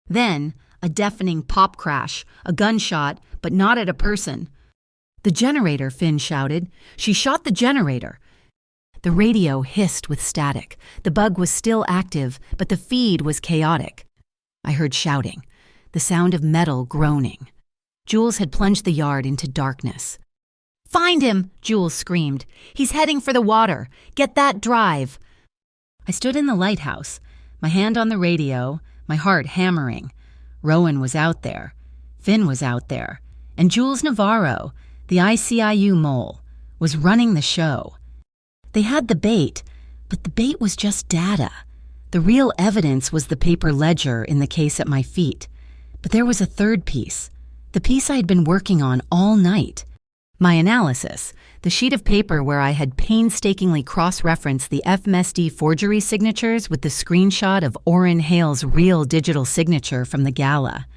Then, a deafening pop crash, a gunshot, but not at a person. The generator, Finn shouted. She shot the generator. The radio hissed with static. The bug was still active, but the feed was chaotic. I heard shouting, the sound of metal groaning. Jules had plunged the yard into darkness. Find him, Jules screamed. He's heading for the water. Get that drive. I stood in the lighthouse, my hand on the radio, my heart hammering. Rowan was out there. Finn was out there. And Jules Navarro, the ICIU mole, was running the show. They had the bait, but the bait was just data. The real evidence was the paper ledger in the case at my feet. But there was a third piece, the piece I had been working on all night. My analysis, the sheet of paper where I had painstakingly cross-referenced the FMSD forgery signatures with the screenshot of Oren Hale's real digital signature from the Gala.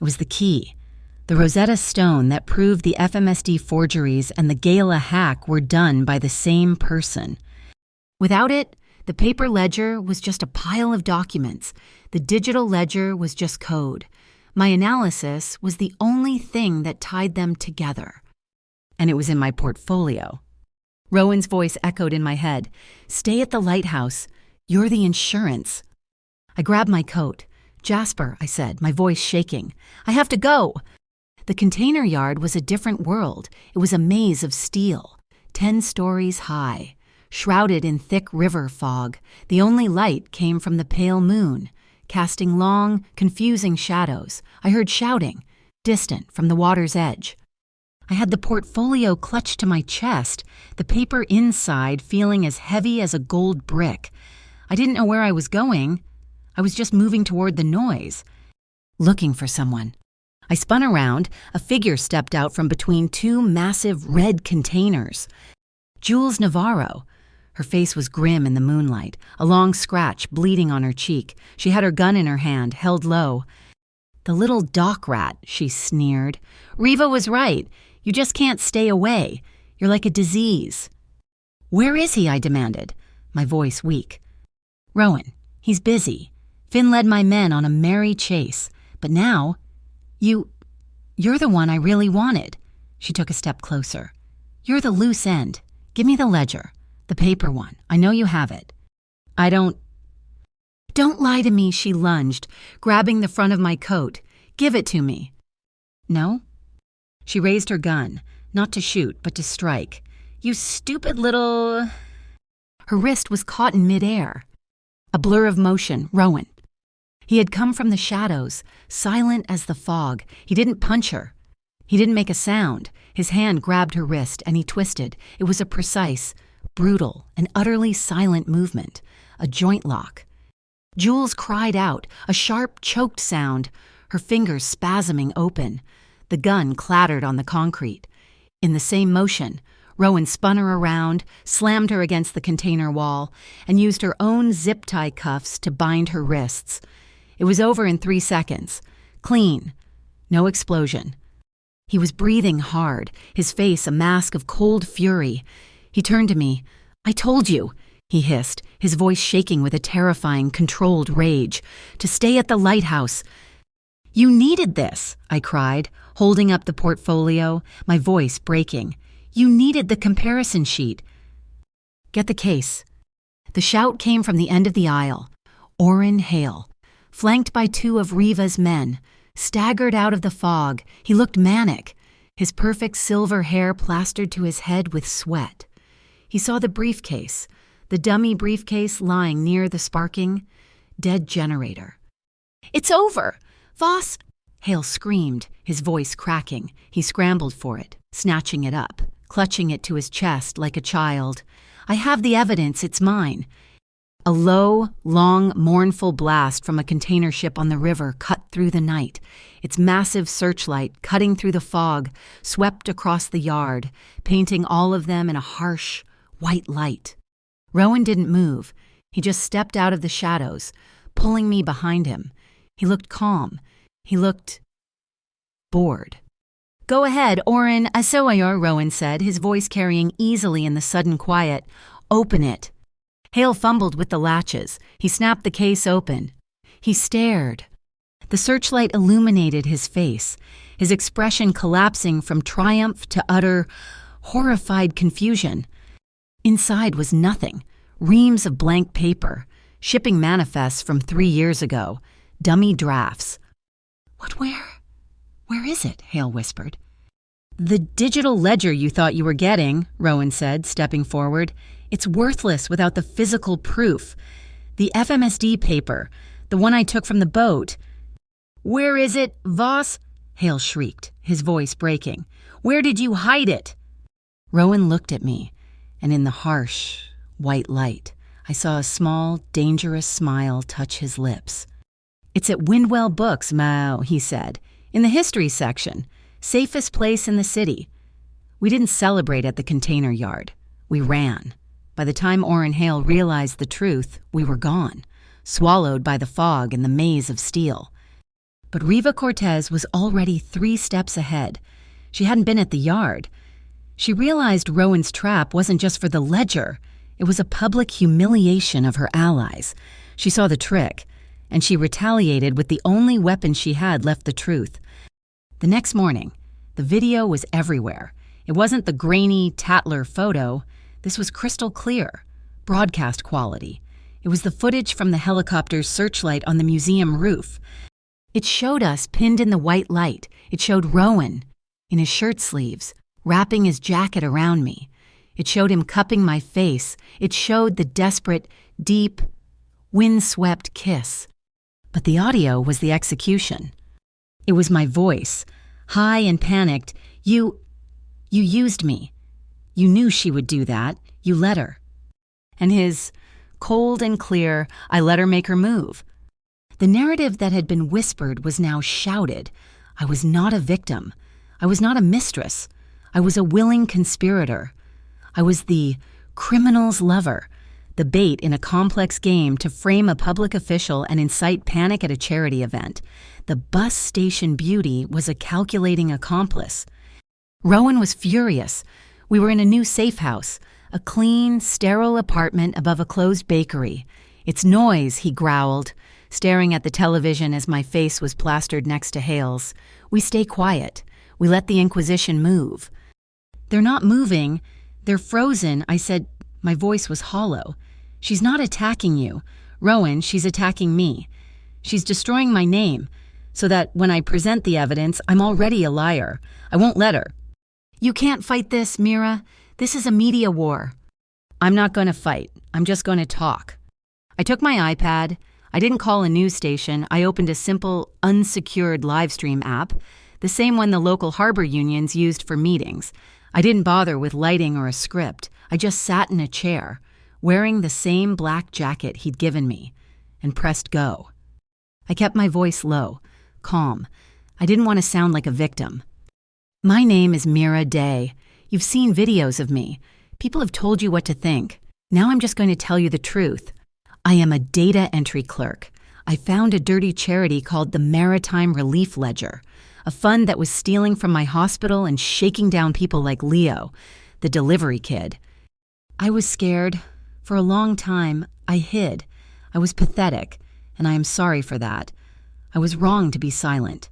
It was the key. The Rosetta Stone that proved the FMSD forgeries and the Gala hack were done by the same person. Without it, the paper ledger was just a pile of documents. The digital ledger was just code. My analysis was the only thing that tied them together. And it was in my portfolio. Rowan's voice echoed in my head. Stay at the lighthouse. You're the insurance. I grabbed my coat. Jasper, I said, my voice shaking. I have to go. The container yard was a different world. It was a maze of steel, 10 stories high, shrouded in thick river fog. The only light came from the pale moon, casting long, confusing shadows. I heard shouting, distant from the water's edge. I had the portfolio clutched to my chest, the paper inside feeling as heavy as a gold brick. I didn't know where I was going. I was just moving toward the noise, looking for someone. I spun around. A figure stepped out from between 2 massive red containers. Jules Navarro. Her face was grim in the moonlight, a long scratch bleeding on her cheek. She had her gun in her hand, held low. "The little dock rat," she sneered. "Riva was right. You just can't stay away. You're like a disease." "Where is he?" I demanded, my voice weak. "Rowan, he's busy. Finn led my men on a merry chase. But now, you're the one I really wanted." She took a step closer. "You're the loose end. Give me the ledger. The paper one. I know you have it." "I don't lie to me," she lunged, grabbing the front of my coat. "Give it to me." "No?" She raised her gun, not to shoot, but to strike. "You stupid little—" Her wrist was caught in midair. A blur of motion. Rowan. He had come from the shadows, silent as the fog. He didn't punch her. He didn't make a sound. His hand grabbed her wrist, and he twisted. It was a precise, brutal, and utterly silent movement. A joint lock. Jules cried out, a sharp, choked sound, her fingers spasming open. The gun clattered on the concrete. In the same motion, Rowan spun her around, slammed her against the container wall, and used her own zip-tie cuffs to bind her wrists. It was over in 3 seconds. Clean. No explosion. He was breathing hard, his face a mask of cold fury. He turned to me. "I told you," he hissed, his voice shaking with a terrifying, controlled rage, "to stay at the lighthouse." "You needed this," I cried, holding up the portfolio, my voice breaking. "You needed the comparison sheet." "Get the case." The shout came from the end of the aisle. Orrin Hale, flanked by 2 of Riva's men, staggered out of the fog. He looked manic, his perfect silver hair plastered to his head with sweat. He saw the briefcase, the dummy briefcase lying near the sparking, dead generator. "It's over! Voss!" Hale screamed, his voice cracking. He scrambled for it, snatching it up, clutching it to his chest like a child. "I have the evidence, it's mine." A low, long, mournful blast from a container ship on the river cut through the night. Its massive searchlight, cutting through the fog, swept across the yard, painting all of them in a harsh, white light. Rowan didn't move. He just stepped out of the shadows, pulling me behind him. He looked calm. He looked bored. "Go ahead, Orrin Asoayor," Rowan said, his voice carrying easily in the sudden quiet. "Open it." Hale fumbled with the latches. He snapped the case open. He stared. The searchlight illuminated his face, his expression collapsing from triumph to utter, horrified confusion. Inside was nothing. Reams of blank paper, shipping manifests from 3 years ago, dummy drafts. Where is it?" Hale whispered. "The digital ledger you thought you were getting," Rowan said, stepping forward. "It's worthless without the physical proof. The FMSD paper, the one I took from the boat." "Where is it, Voss?" Hale shrieked, his voice breaking. "Where did you hide it?" Rowan looked at me, and in the harsh, white light, I saw a small, dangerous smile touch his lips. "It's at Windwell Books, Mao," he said, "in the history section. Safest place in the city." We didn't celebrate at the container yard. We ran. By the time Orrin Hale realized the truth, we were gone, swallowed by the fog and the maze of steel. But Riva Cortez was already 3 steps ahead. She hadn't been at the yard. She realized Rowan's trap wasn't just for the ledger. It was a public humiliation of her allies. She saw the trick, and she retaliated with the only weapon she had left: the truth. The next morning, the video was everywhere. It wasn't the grainy Tatler photo. This was crystal clear, broadcast quality. It was the footage from the helicopter's searchlight on the museum roof. It showed us pinned in the white light. It showed Rowan, in his shirt sleeves, wrapping his jacket around me. It showed him cupping my face. It showed the desperate, deep, windswept kiss. But the audio was the execution. It was my voice, high and panicked. You used me. You knew she would do that. You let her." And his, cold and clear, "I let her make her move." The narrative that had been whispered was now shouted. I was not a victim. I was not a mistress. I was a willing conspirator. I was the Criminal's lover, the bait in a complex game to frame a public official and incite panic at a charity event. The bus station beauty was a calculating accomplice. Rowan was furious. We were in a new safe house, a clean, sterile apartment above a closed bakery. "It's noise," he growled, staring at the television as my face was plastered next to Hale's. "We stay quiet. We let the Inquisition move." "They're not moving. They're frozen," I said. My voice was hollow. "She's not attacking you. Rowan, she's attacking me. She's destroying my name, so that when I present the evidence, I'm already a liar. I won't let her." "You can't fight this, Mira. This is a media war." "I'm not going to fight. I'm just going to talk." I took my iPad. I didn't call a news station. I opened a simple, unsecured live stream app, the same one the local harbor unions used for meetings. I didn't bother with lighting or a script. I just sat in a chair, wearing the same black jacket he'd given me, and pressed go. I kept my voice low, calm. I didn't want to sound like a victim. "My name is Mira Day. You've seen videos of me. People have told you what to think. Now I'm just going to tell you the truth. I am a data entry clerk. I found a dirty charity called the Maritime Relief Ledger, a fund that was stealing from my hospital and shaking down people like Leo, the delivery kid. I was scared. For a long time, I hid. I was pathetic, and I am sorry for that. I was wrong to be silent."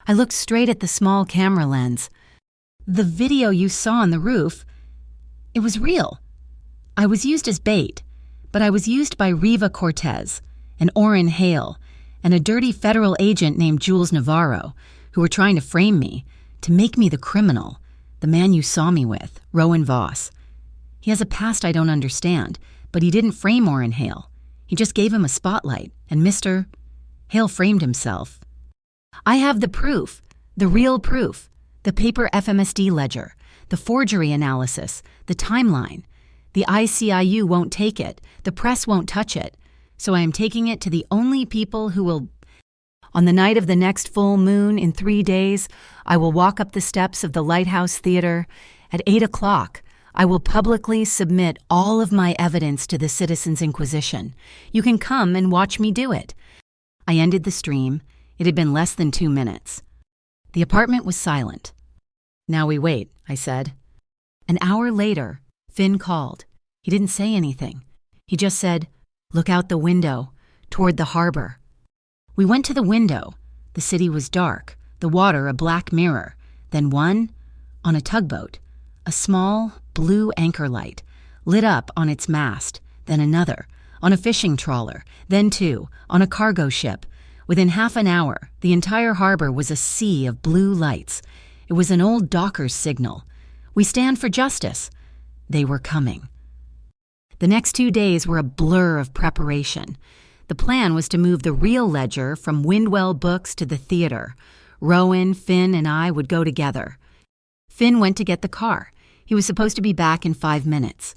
I looked straight at the small camera lens. "The video you saw on the roof, it was real. I was used as bait, but I was used by Riva Cortez and Orrin Hale and a dirty federal agent named Jules Navarro, who were trying to frame me, to make me the criminal, the man you saw me with, Rowan Voss. He has a past I don't understand, but he didn't frame Orrin Hale. He just gave him a spotlight, and Mr. Hale framed himself. I have the proof, the real proof, the paper FMSD ledger, the forgery analysis, the timeline. The ICIU won't take it. The press won't touch it. So I am taking it to the only people who will. On the night of the next full moon in 3 days, I will walk up the steps of the Lighthouse Theater. At 8 o'clock, I will publicly submit all of my evidence to the Citizens Inquisition. You can come and watch me do it." I ended the stream. It had been less than 2 minutes. The apartment was silent. "Now we wait," I said. An hour later, Finn called. He didn't say anything. He just said, "Look out the window, toward the harbor." We went to the window. The city was dark, the water a black mirror. Then one, on a tugboat, a small, blue anchor light, lit up on its mast. Then another, on a fishing trawler. Then two, on a cargo ship. Within half an hour, the entire harbor was a sea of blue lights. It was an old docker's signal. "We stand for justice." They were coming. The next 2 days were a blur of preparation. The plan was to move the real ledger from Windwell Books to the theater. Rowan, Finn, and I would go together. Finn went to get the car. He was supposed to be back in 5 minutes.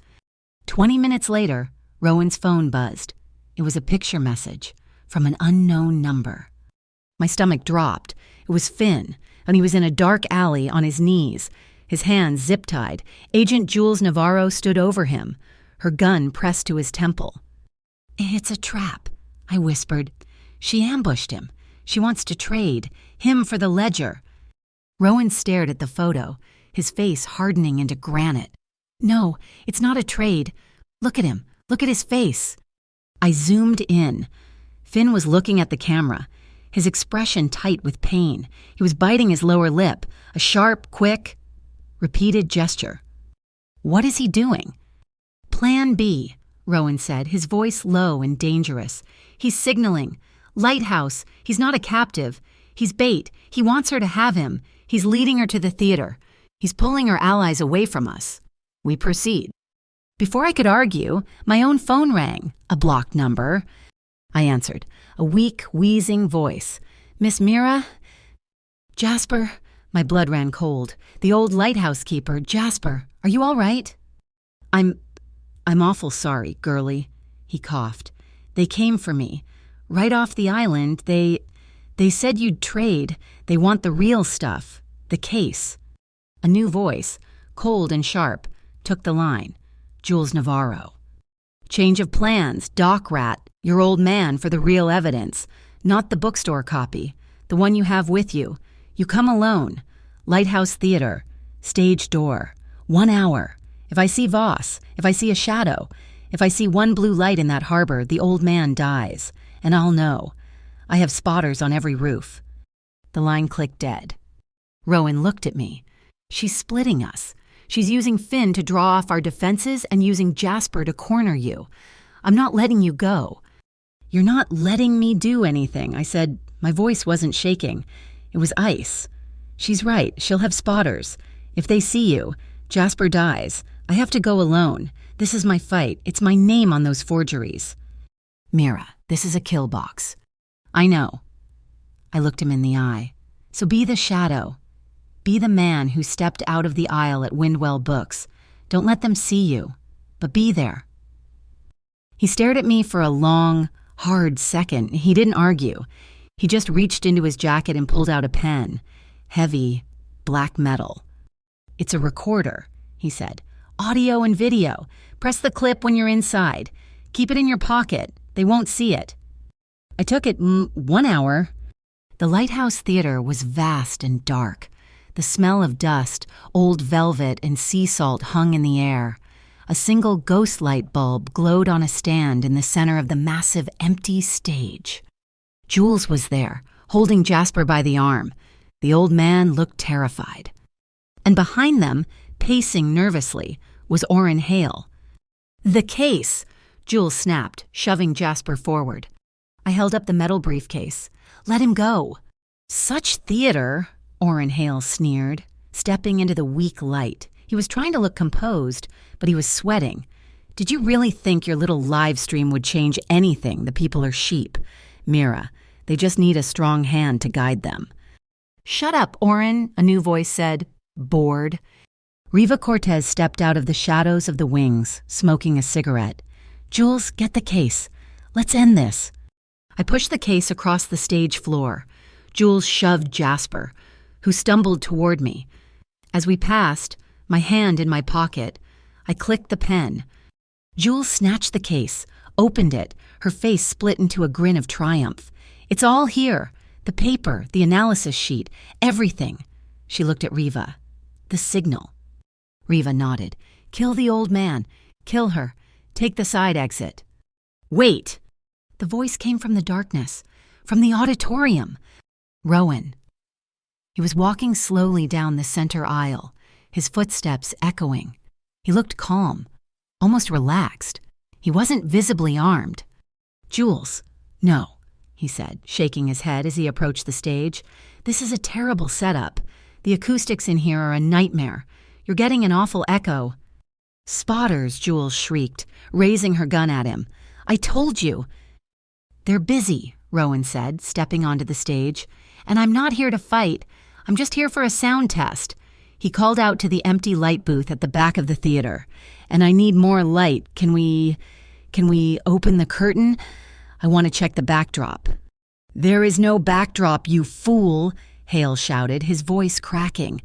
20 minutes later, Rowan's phone buzzed. It was a picture message from an unknown number. My stomach dropped. It was Finn, and he was in a dark alley on his knees, his hands zip-tied. Agent Jules Navarro stood over him, her gun pressed to his temple. "It's a trap," I whispered. "She ambushed him. She wants to trade, him for the ledger." Rowan stared at the photo, his face hardening into granite. "No, it's not a trade. Look at him. Look at his face." I zoomed in. Finn was looking at the camera, his expression tight with pain. He was biting his lower lip, a sharp, quick, repeated gesture. "What is he doing?" "Plan B," Rowan said, his voice low and dangerous. "He's signaling. Lighthouse. He's not a captive. He's bait. He wants her to have him. He's leading her to the theater. He's pulling her allies away from us." We proceed. Before I could argue, my own phone rang. A blocked number. I answered, a weak, wheezing voice. "Miss Mira?" "Jasper." My blood ran cold. "The old lighthouse keeper, Jasper. Are you all right?" I'm awful sorry, girlie," he coughed. "They came for me. Right off the island, they said you'd trade. They want the real stuff. The case." A new voice, cold and sharp, took the line. Jules Navarro. Change of plans, dock rat, your old man for the real evidence, not the bookstore copy, the one you have with you. You come alone. Lighthouse Theater, stage door, 1 hour. If I see Voss, if I see a shadow, if I see one blue light in that harbor, the old man dies, and I'll know. I have spotters on every roof. The line clicked dead. Rowan looked at me. She's splitting us. She's using Finn to draw off our defenses and using Jasper to corner you. I'm not letting you go. You're not letting me do anything, I said. My voice wasn't shaking. It was ice. She's right. She'll have spotters. If they see you, Jasper dies. I have to go alone. This is my fight. It's my name on those forgeries. Mira, this is a kill box. I know. I looked him in the eye. So be the shadow. Be the man who stepped out of the aisle at Windwell Books. Don't let them see you, but be there. He stared at me for a long, hard second. He didn't argue. He just reached into his jacket and pulled out a pen. Heavy, black metal. It's a recorder, he said. Audio and video. Press the clip when you're inside. Keep it in your pocket. They won't see it. I took it 1 hour. The Lighthouse Theater was vast and dark. The smell of dust, old velvet, and sea salt hung in the air. A single ghost light bulb glowed on a stand in the center of the massive empty stage. Jules was there, holding Jasper by the arm. The old man looked terrified. And behind them, pacing nervously, was Orrin Hale. The case, Jules snapped, shoving Jasper forward. I held up the metal briefcase. Let him go. Such theater, Orrin Hale sneered, stepping into the weak light. He was trying to look composed, but he was sweating. Did you really think your little live stream would change anything? The people are sheep. Mira, they just need a strong hand to guide them. Shut up, Orrin, a new voice said, bored. Riva Cortez stepped out of the shadows of the wings, smoking a cigarette. Jules, get the case. Let's end this. I pushed the case across the stage floor. Jules shoved Jasper, who stumbled toward me. As we passed, my hand in my pocket, I clicked the pen. Jules snatched the case, opened it, her face split into a grin of triumph. It's all here. The paper, the analysis sheet, everything. She looked at Riva. The signal. Riva nodded. Kill the old man. Kill her. Take the side exit. Wait! The voice came from the darkness, from the auditorium. Rowan. He was walking slowly down the center aisle, his footsteps echoing. He looked calm, almost relaxed. He wasn't visibly armed. Jules. No, he said, shaking his head as he approached the stage. This is a terrible setup. The acoustics in here are a nightmare. You're getting an awful echo. Spotters, Jules shrieked, raising her gun at him. I told you. They're busy, Rowan said, stepping onto the stage. And I'm not here to fight. I'm just here for a sound test. He called out to the empty light booth at the back of the theater. And I need more light. Can we open the curtain? I want to check the backdrop. There is no backdrop, you fool, Hale shouted, his voice cracking.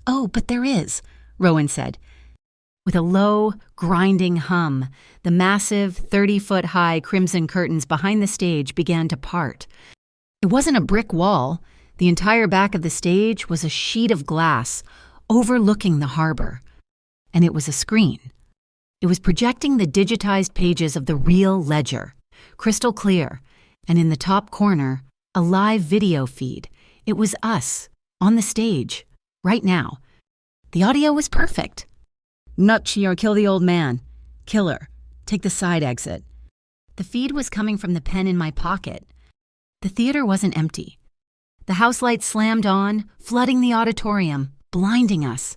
Oh, but there is, Rowan said. With a low, grinding hum, the massive, 30-foot-high crimson curtains behind the stage began to part. It wasn't a brick wall. The entire back of the stage was a sheet of glass overlooking the harbor. And it was a screen. It was projecting the digitized pages of the real ledger, crystal clear, and in the top corner, a live video feed. It was us, on the stage, right now. The audio was perfect. Nutchier, kill the old man. Kill her. Take the side exit. The feed was coming from the pen in my pocket. The theater wasn't empty. The house lights slammed on, flooding the auditorium, blinding us.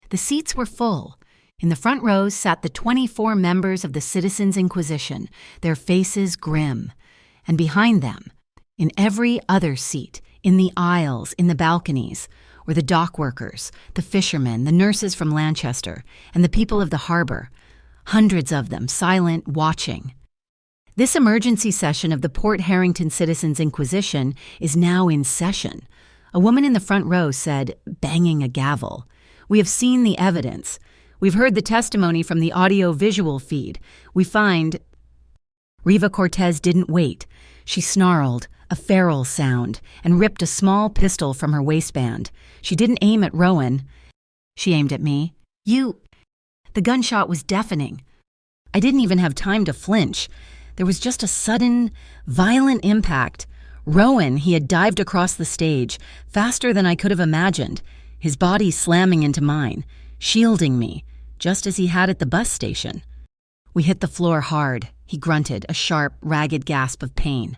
The seats were full. In the front rows sat the 24 members of the Citizens' Inquisition, their faces grim. And behind them, in every other seat, in the aisles, in the balconies, were the dock workers, the fishermen, the nurses from Lanchester, and the people of the harbor, hundreds of them, silent, watching. This emergency session of the Port Harrington Citizens' Inquisition is now in session. A woman in the front row said, banging a gavel, "We have seen the evidence. We've heard the testimony from the audio-visual feed. We find Riva Cortez didn't wait. She snarled, a feral sound, and ripped a small pistol from her waistband. She didn't aim at Rowan. She aimed at me. You... The gunshot was deafening. I didn't even have time to flinch. There was just a sudden, violent impact. Rowan, he had dived across the stage, faster than I could have imagined, his body slamming into mine, shielding me, just as he had at the bus station. We hit the floor hard. He grunted, a sharp, ragged gasp of pain.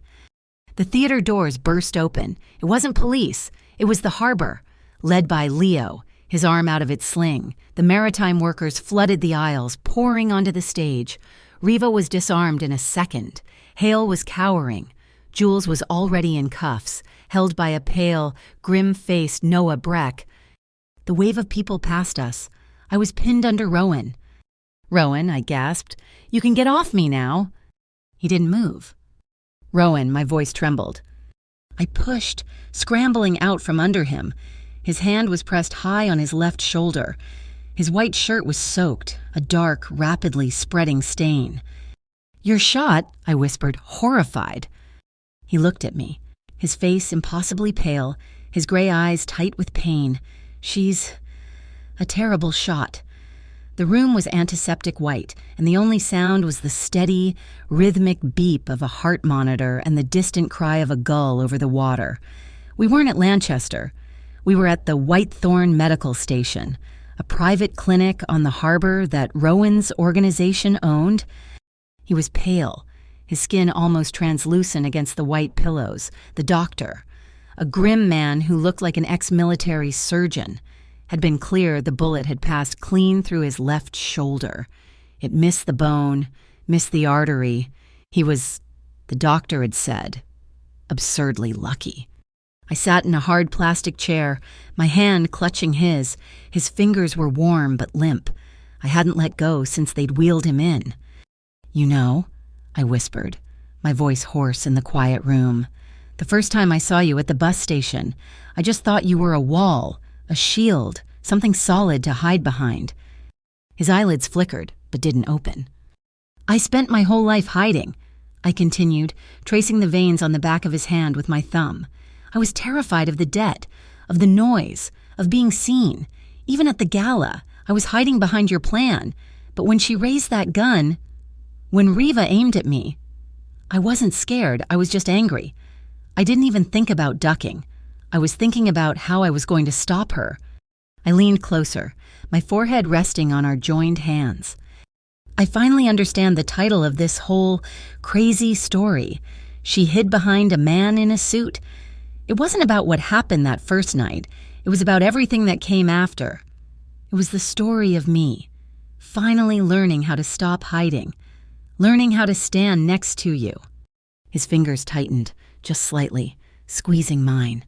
The theater doors burst open. It wasn't police. It was the harbor, led by Leo, his arm out of its sling. The maritime workers flooded the aisles, pouring onto the stage. Riva was disarmed in a second. Hale was cowering. Jules was already in cuffs, held by a pale, grim-faced Noah Breck. The wave of people passed us. I was pinned under Rowan. "Rowan," I gasped, "you can get off me now." He didn't move. "Rowan," my voice trembled. I pushed, scrambling out from under him. His hand was pressed high on his left shoulder. His white shirt was soaked, a dark, rapidly spreading stain. "You're shot," I whispered, horrified. He looked at me, his face impossibly pale, his gray eyes tight with pain. "She's a terrible shot." The room was antiseptic white, and the only sound was the steady, rhythmic beep of a heart monitor and the distant cry of a gull over the water. We weren't at Lanchester. We were at the Whitethorn Medical Station, a private clinic on the harbor that Rowan's organization owned. He was pale, his skin almost translucent against the white pillows. The doctor, a grim man who looked like an ex-military surgeon. Had been clear the bullet had passed clean through his left shoulder. It missed the bone, missed the artery. He was, the doctor had said, absurdly lucky. I sat in a hard plastic chair, my hand clutching his. His fingers were warm but limp. I hadn't let go since they'd wheeled him in. "You know," I whispered, my voice hoarse in the quiet room, "the first time I saw you at the bus station, I just thought you were a wall, a shield, something solid to hide behind." His eyelids flickered, but didn't open. "I spent my whole life hiding," I continued, tracing the veins on the back of his hand with my thumb. "I was terrified of the debt, of the noise, of being seen. Even at the gala, I was hiding behind your plan. But when she raised that gun, when Riva aimed at me, I wasn't scared, I was just angry. I didn't even think about ducking. I was thinking about how I was going to stop her." I leaned closer, my forehead resting on our joined hands. "I finally understand the title of this whole crazy story. She hid behind a man in a suit. It wasn't about what happened that first night. It was about everything that came after. It was the story of me, finally learning how to stop hiding, learning how to stand next to you." His fingers tightened, just slightly, squeezing mine.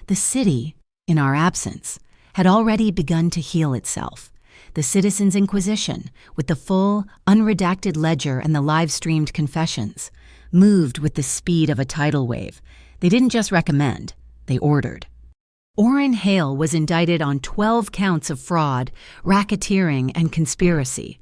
The city, in our absence, had already begun to heal itself. The Citizens' Inquisition, with the full, unredacted ledger and the live-streamed confessions, moved with the speed of a tidal wave. They didn't just recommend, they ordered. Orrin Hale was indicted on 12 counts of fraud, racketeering, and conspiracy.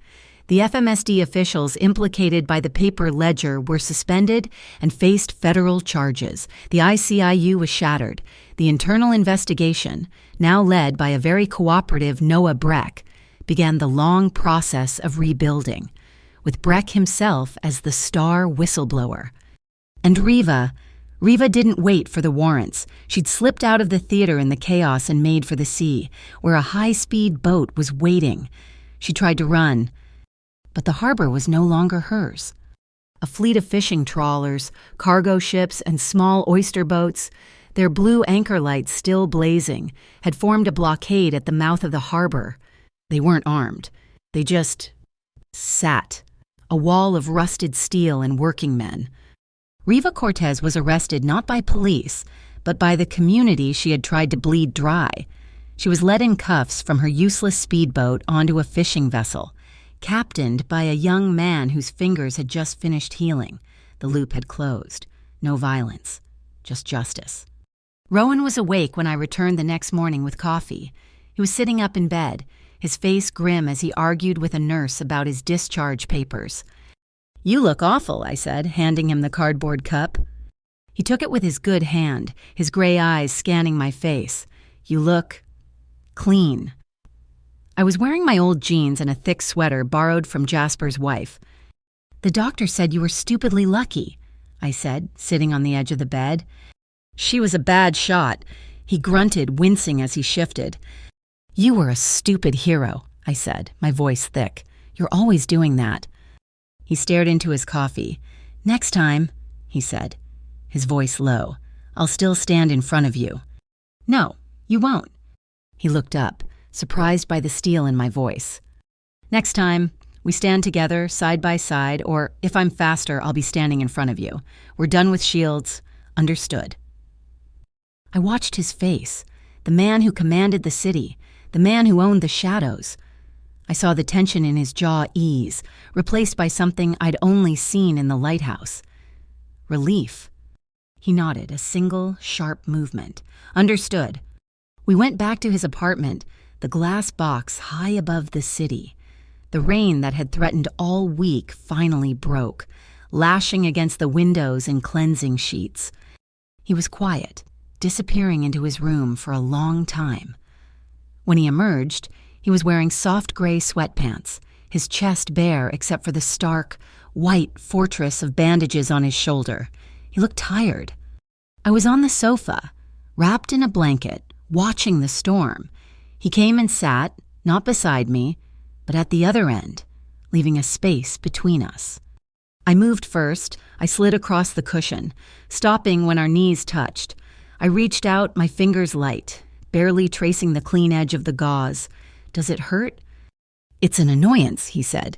The FMSD officials implicated by the paper ledger were suspended and faced federal charges. The ICIU was shattered. The internal investigation, now led by a very cooperative Noah Breck, began the long process of rebuilding, with Breck himself as the star whistleblower. And Riva didn't wait for the warrants. She'd slipped out of the theater in the chaos and made for the sea, where a high-speed boat was waiting. She tried to run, but the harbor was no longer hers. A fleet of fishing trawlers, cargo ships, and small oyster boats, their blue anchor lights still blazing, had formed a blockade at the mouth of the harbor. They weren't armed. They just sat, a wall of rusted steel and working men. Riva Cortez was arrested not by police, but by the community she had tried to bleed dry. She was led in cuffs from her useless speedboat onto a fishing vessel, captained by a young man whose fingers had just finished healing. The loop had closed. No violence, just justice. Rowan was awake when I returned the next morning with coffee. He was sitting up in bed, his face grim as he argued with a nurse about his discharge papers. "You look awful," I said, handing him the cardboard cup. He took it with his good hand, his gray eyes scanning my face. "You look clean." I was wearing my old jeans and a thick sweater borrowed from Jasper's wife. "The doctor said you were stupidly lucky," I said, sitting on the edge of the bed. "She was a bad shot," he grunted, wincing as he shifted. "You were a stupid hero," I said, my voice thick. "You're always doing that." He stared into his coffee. "Next time," he said, his voice low, "I'll still stand in front of you." "No, you won't." He looked up, surprised by the steel in my voice. "Next time, we stand together, side by side, or if I'm faster, I'll be standing in front of you. We're done with shields. Understood." I watched his face, the man who commanded the city, the man who owned the shadows. I saw the tension in his jaw ease, replaced by something I'd only seen in the lighthouse. Relief. He nodded, a single, sharp movement. "Understood." We went back to his apartment, the glass box high above the city. The rain that had threatened all week finally broke, lashing against the windows in cleansing sheets. He was quiet, disappearing into his room for a long time. When he emerged, he was wearing soft gray sweatpants, his chest bare except for the stark, white fortress of bandages on his shoulder. He looked tired. I was on the sofa, wrapped in a blanket, watching the storm. He came and sat, not beside me, but at the other end, leaving a space between us. I moved first. I slid across the cushion, stopping when our knees touched. I reached out, my fingers light, barely tracing the clean edge of the gauze. "Does it hurt?" "It's an annoyance," he said.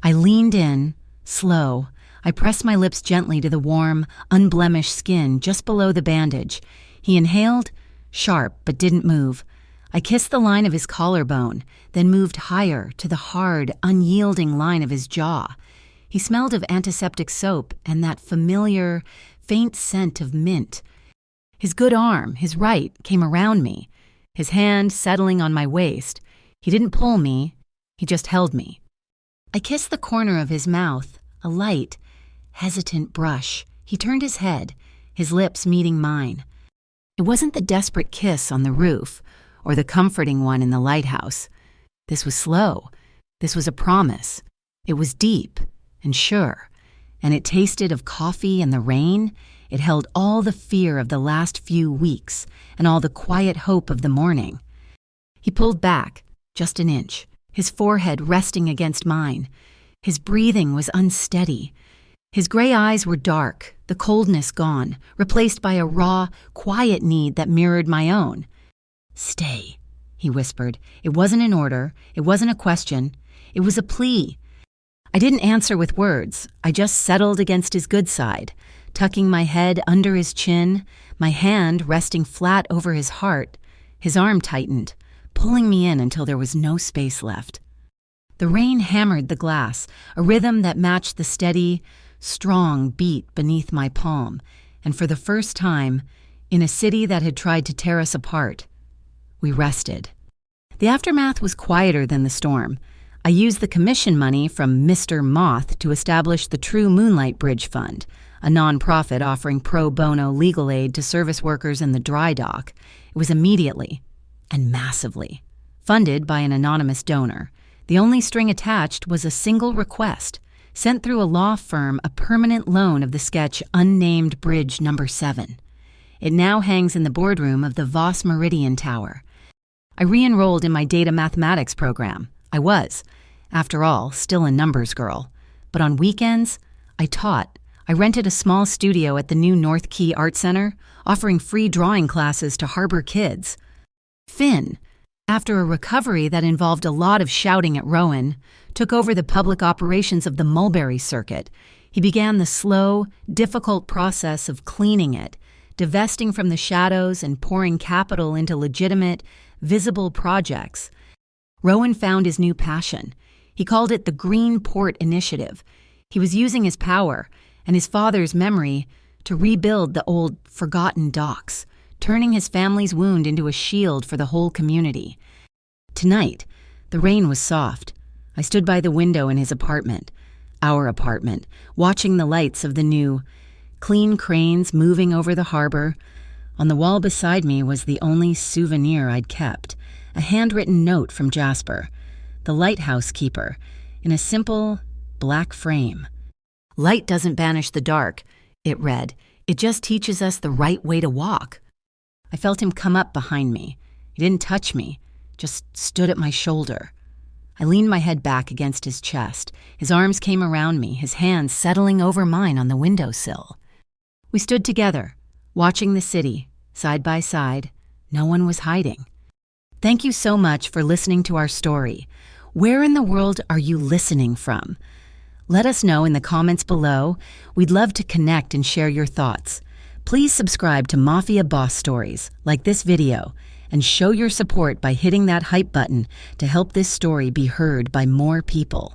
I leaned in, slow. I pressed my lips gently to the warm, unblemished skin just below the bandage. He inhaled, sharp but didn't move. I kissed the line of his collarbone, then moved higher to the hard, unyielding line of his jaw. He smelled of antiseptic soap and that familiar, faint scent of mint. His good arm, his right, came around me, his hand settling on my waist. He didn't pull me, he just held me. I kissed the corner of his mouth, a light, hesitant brush. He turned his head, his lips meeting mine. It wasn't the desperate kiss on the roof, or the comforting one in the lighthouse. This was slow. This was a promise. It was deep and sure, and it tasted of coffee and the rain. It held all the fear of the last few weeks and all the quiet hope of the morning. He pulled back, just an inch, his forehead resting against mine. His breathing was unsteady. His gray eyes were dark, the coldness gone, replaced by a raw, quiet need that mirrored my own. "Stay," he whispered. It wasn't an order. It wasn't a question. It was a plea. I didn't answer with words. I just settled against his good side, tucking my head under his chin, my hand resting flat over his heart. His arm tightened, pulling me in until there was no space left. The rain hammered the glass, a rhythm that matched the steady, strong beat beneath my palm, and for the first time, in a city that had tried to tear us apart, we rested. The aftermath was quieter than the storm. I used the commission money from Mr. Moth to establish the True Moonlight Bridge Fund, a nonprofit offering pro bono legal aid to service workers in the dry dock. It was immediately and massively funded by an anonymous donor. The only string attached was a single request, sent through a law firm, a permanent loan of the sketch Unnamed Bridge Number 7. It now hangs in the boardroom of the Voss Meridian Tower. I re-enrolled in my data mathematics program. I was, after all, still a numbers girl. But on weekends, I taught. I rented a small studio at the new North Key Art Center, offering free drawing classes to harbor kids. Finn, after a recovery that involved a lot of shouting at Rowan, took over the public operations of the Mulberry Circuit. He began the slow, difficult process of cleaning it, divesting from the shadows and pouring capital into legitimate, visible projects. Rowan found his new passion. He called it the Green Port Initiative. He was using his power and his father's memory to rebuild the old, forgotten docks, turning his family's wound into a shield for the whole community. Tonight, The rain was soft. I stood by the window in his apartment, our apartment, watching the lights of the new, clean cranes moving over the harbor. On the wall beside me was the only souvenir I'd kept, a handwritten note from Jasper, the lighthouse keeper, in a simple, black frame. "Light doesn't banish the dark," it read. "It just teaches us the right way to walk." I felt him come up behind me. He didn't touch me, just stood at my shoulder. I leaned my head back against his chest. His arms came around me, his hands settling over mine on the windowsill. We stood together, watching the city, side by side. No one was hiding. Thank you so much for listening to our story. Where in the world are you listening from? Let us know in the comments below. We'd love to connect and share your thoughts. Please subscribe to Mafia Boss Stories, like this video, and show your support by hitting that hype button to help this story be heard by more people.